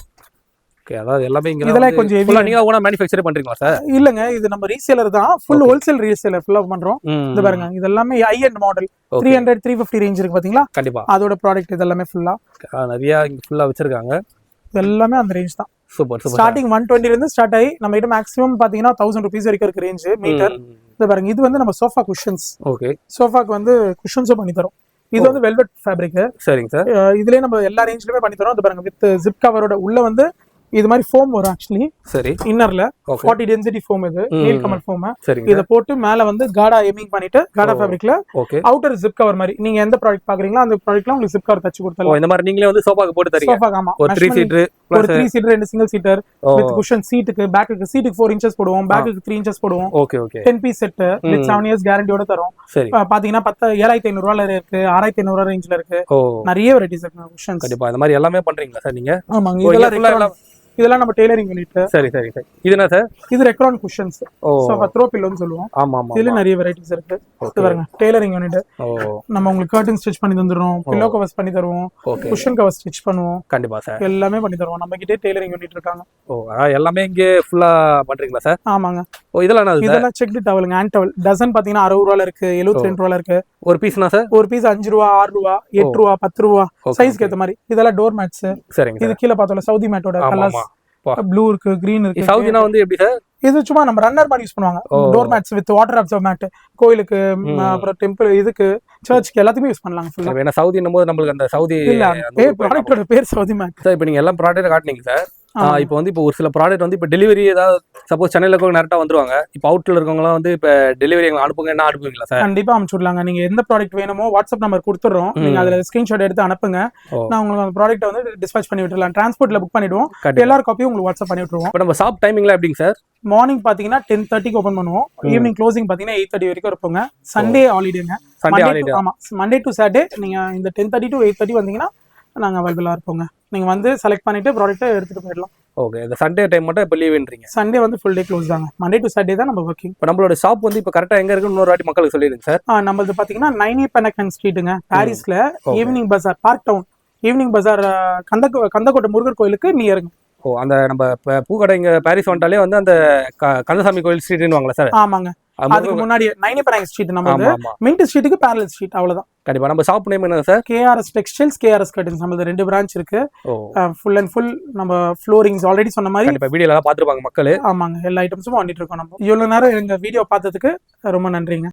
Speaker 2: அதாவது எல்லாமே இங்க
Speaker 1: இதெல்லாம் கொஞ்சம்
Speaker 2: ஃபுல்லா நீங்க ஓனா மேனுஃபேக்சர் பண்றீங்களா சார்?
Speaker 1: இல்லங்க, இது நம்ம ரீசேலர் தான். ஃபுல் ஹோல்சேல் ரீசேலர் ஃபுல்லா பண்றோம். இது பாருங்க, இதெல்லாம் ஹை எண்ட் மாடல் 300 350 ரேஞ்ச் இருக்கு பாத்தீங்களா?
Speaker 2: கண்டிப்பா.
Speaker 1: அதோட ப்ராடக்ட் இதெல்லாம் ஃபுல்லா
Speaker 2: நிறைய இங்க ஃபுல்லா வச்சிருக்காங்க.
Speaker 1: எல்லாமே அந்த ரேஞ்ச் தான்.
Speaker 2: Super super.
Speaker 1: ஸ்டார்டிங் 120 ல இருந்து ஸ்டார்ட் ஆகி நம்ம கிட்ட மேக்ஸிமம் பாத்தீங்கன்னா 1000 rupees வரைக்கும் இருக்கு ரேஞ்ச் மீட்டர். இது பாருங்க, இது வந்து நம்ம சோஃபா குஷன்ஸ்.
Speaker 2: ஓகே.
Speaker 1: சோஃபாக்கு வந்து குஷன்ஸும் பண்ணி தரோம். இது வந்து வெல்வெட் ஃபேப்ரிக்.
Speaker 2: சரிங்க சார்.
Speaker 1: இதுலயே நம்ம எல்லா ரேஞ்ச்லயுமே பண்ணி தரோம். இது பாருங்க, வித் ஜிப் கவரோட உள்ள வந்து இது மாதிரி ஃபோம் வரும். ஆக்சுவலி
Speaker 2: சரி,
Speaker 1: இன்னர்ல 40 டென்சிட்டி ஃபோம். இது நீல் கமல் ஃபோம்.
Speaker 2: சரிங்க.
Speaker 1: இத போட்டு மேல வந்து காடா எமிங் பண்ணிட்டு காடா ஃபேப்ரிக்ல
Speaker 2: ஓகே
Speaker 1: அவுட்டர் ஜிப் கவர் மாதிரி நீங்க எந்த ப்ராடக்ட் பாக்குறீங்களோ அந்த ப்ராடக்ட்ல உங்களுக்கு ஜிப் கவர் தச்சு கொடுத்தலாம்.
Speaker 2: இந்த மாதிரி நீங்களே வந்து சோஃபாக்கு போட்டு தரீங்க?
Speaker 1: சோஃபா, ஆமா.
Speaker 2: ஒரு 3 சீட்டர்
Speaker 1: ஒரு 3 seater, 2 single seater with cushion. சீட்டுக்கு பேக்குக்கு சீட்டுக்கு 4 inches போடுவோம், பேக்குக்கு 3 inches போடுவோம்.
Speaker 2: Okay okay.
Speaker 1: 10 piece set with 7 years கேரண்டியோட தரோம்.
Speaker 2: சரி.
Speaker 1: பாத்தீங்கன்னா 7500 ரூபாயில இருக்கு, 6500 ரூபாய் ரேஞ்ச்ல இருக்கு. நிறைய வெரைட்டிஸ் இருக்கு குஷன்ஸ்.
Speaker 2: கண்டிப்பா இந்த மாதிரி எல்லாமே பண்றீங்களா சார் நீங்க?
Speaker 1: ஆமாங்க, இதெல்லாம் நம்ம டெய்லரிங் யூனிட்.
Speaker 2: சரி சரி சரி. இது என்ன சார்?
Speaker 1: இது ரெக்ரான் குஷன்ஸ். சோஃபா த்ரோ பில்லோன்னு சொல்லுவோம்.
Speaker 2: ஆமா ஆமா.
Speaker 1: இதுல நிறைய வெரைட்டிஸ் இருக்கு. இது பாருங்க, டெய்லரிங் யூனிட். நம்ம உங்களுக்கு கர்டன் ஸ்டிட்ச் பண்ணி தந்துறோம், பில்லோ கவர்ஸ் பண்ணி தருவோம், குஷன் கவர் ஸ்டிட்ச் பண்ணுவோம்.
Speaker 2: கண்டிப்பா சார்.
Speaker 1: எல்லாமே பண்ணி தருவோம். நம்ம கிட்ட டெய்லரிங் யூனிட் இருக்காங்க.
Speaker 2: எல்லாமே இங்க ஃபுல்லா பண்றீங்களா சார்?
Speaker 1: ஆமாங்க.
Speaker 2: இதெல்லாம் என்னது?
Speaker 1: இதெல்லாம் செக்டு டவலுங்க, ஹேண்ட் டவல். டசன் பாத்தீங்கன்னா 60 ரூபாயில இருக்கு, 72 ரூபாயில இருக்கு.
Speaker 2: ஒரு பீஸ்னா சார்? ஒரு
Speaker 1: பீஸ் 5 ரூபா, 6 ரூபா, 8 ரூபா, 10 ரூபா, சைஸ்க்கு ஏத்த மாதிரி. இதெல்லாம் டோர் மேட்ஸ்.
Speaker 2: சரிங்க.
Speaker 1: இது கீழ பார்த்தோம்ல சவுதி மேட்டோட கலர்ஸ். ப்ளூ இருக்கு, கிரீன் இருக்கு.
Speaker 2: சவுதினா வந்து எப்படி சார்?
Speaker 1: இது சும்மா நம்ம ரன்னர் மாதிரி யூஸ் பண்ணுவாங்க. Door mats with water absorb mat. கோயிலுக்கு, அப்புறம் டெம்பிள், இதுக்கு, சர்ச்சுக்கு எல்லாத்துக்குமே யூஸ் பண்ணலாம் ஃபுல்லா.
Speaker 2: ஏன்னா சவுதின்னும் போது நம்மளுக்கு அந்த சவுதி
Speaker 1: இல்ல, ப்ராடக்ட்டோட பேர் சவுதி மேட்.
Speaker 2: சார் இப்போ நீங்க எல்லாம் ப்ராடக்ட் காட்டுனீங்க சார். இப்போ வந்து இப்போ ஒரு சில ப்ராடக்ட் வந்து இப்போ டெலிவரி ஏதாவது சப்போஸ் சென்னையில் இருக்கவங்க டேரெக்டாக வந்துருவாங்க. இப்போ அவுட்டில் இருக்கவங்களாம் வந்து இப்போ டெலிவரி எங்களை அனுப்புங்க, என்ன அனுப்புவீங்களா சார்?
Speaker 1: கண்டிப்பா அனுப்பிச்சுடலாங்க. நீங்க எந்த ப்ராடக்ட் வேணுமோ வாட்ஸ்அப் நம்பர் கொடுத்துறோம். நீங்க அதுல ஸ்கிரீன்ஷாட் எடுத்து அனுப்புங்க. நான் உங்களுக்கு அந்த ப்ராடக்ட்டை வந்து டிஸ்பேச் பண்ணி விட்டுறலாம். டிரான்ஸ்போர்ட்ல புக் பண்ணிடுவோம். எல்லார் காப்பியும் உங்களுக்கு வாட்ஸ்அப் பண்ணி விட்டுருவோம்.
Speaker 2: இப்போ நம்ம ஷாப் டைமிங்லாம் எப்படிங்க சார்?
Speaker 1: மார்னிங் பாத்தீங்கன்னா 10:30க்கு ஓபன் பண்ணுவோம். ஈவினிங் க்ளோசிங் பாத்தீங்கன்னா 8:30 வரைக்கும் இருப்போங்க. சண்டே ஹாலிடேங்க.
Speaker 2: Sunday holiday.
Speaker 1: ஆமா, மண்டே டு சாட்டர்டே நீங்க இந்த 10:30 to 8:30 வந்தீங்கன்னா நாங்க அவைலபிளா இருப்போங்க. நீங்க வந்து செலக்ட் பண்ணிட்டு ப்ராடக்ட்டை எடுத்துட்டு போயிடலாம்.
Speaker 2: ஓகே. இந்த சண்டே டைம் மட்டும் இப்போ லீவ்ன்றீங்க?
Speaker 1: சண்டே வந்து ஃபுல் டே க்ளோஸ் தாங்க. மண்டே டு சாட்டர்டே தான் நம்ம ஒர்க்கிங்.
Speaker 2: இப்போ நம்மளோட ஷாப் வந்து இப்போ கரெக்டாக எங்கே இருக்குன்னு இன்னொரு வாட்டி மக்களுக்கு சொல்லிடுங்க சார்.
Speaker 1: நம்மளது பாத்தீங்கன்னா 9A பெனகன் ஸ்ட்ரீட்டுங்க, பாரிஸ்ல. ஈவினிங் பஜார், பார்க் டவுன் ஈவினிங் பஜார், கந்தக்கோட்டை முருகர் கோயிலுக்கு நியருங்க.
Speaker 2: ஓ, அந்த நம்ம பூக்கடை இங்கே பாரிஸ் வந்துட்டாலே வந்து அந்த கந்தசாமி கோயில் ஸ்ட்ரீட்னு வாங்கல சார்?
Speaker 1: ஆமாங்க. அதுக்கு முன்னாடி 9A பெனகன் ஸ்ட்ரீட், நம்ம மின்ட் ஸ்ட்ரீட்டுக்கு பேரலல் ஸ்ட்ரீட், அவ்வளவுதான்.
Speaker 2: கண்டிப்பா. நம்ம ஷாப் நேம் என்ன sir?
Speaker 1: KRS textiles, KRS curtains. நம்மளது 2 பிரான்ச் இருக்கு. ஃபுல் அண்ட் ஃபுல் நம்ம ஃப்ளோரிங்ஸ் ஆல்ரெடி சொன்ன மாதிரி
Speaker 2: கண்டிப்பா வீடியோல பார்த்துருப்பாங்க மக்கள்.
Speaker 1: ஆமாங்க, எல்லா ஐட்டம்ஸும் வாங்கிட்டு இருக்கோம் நம்ம. இவ்வளவு நேரம் எங்க வீடியோ பார்த்ததுக்கு ரொம்ப நன்றிங்க.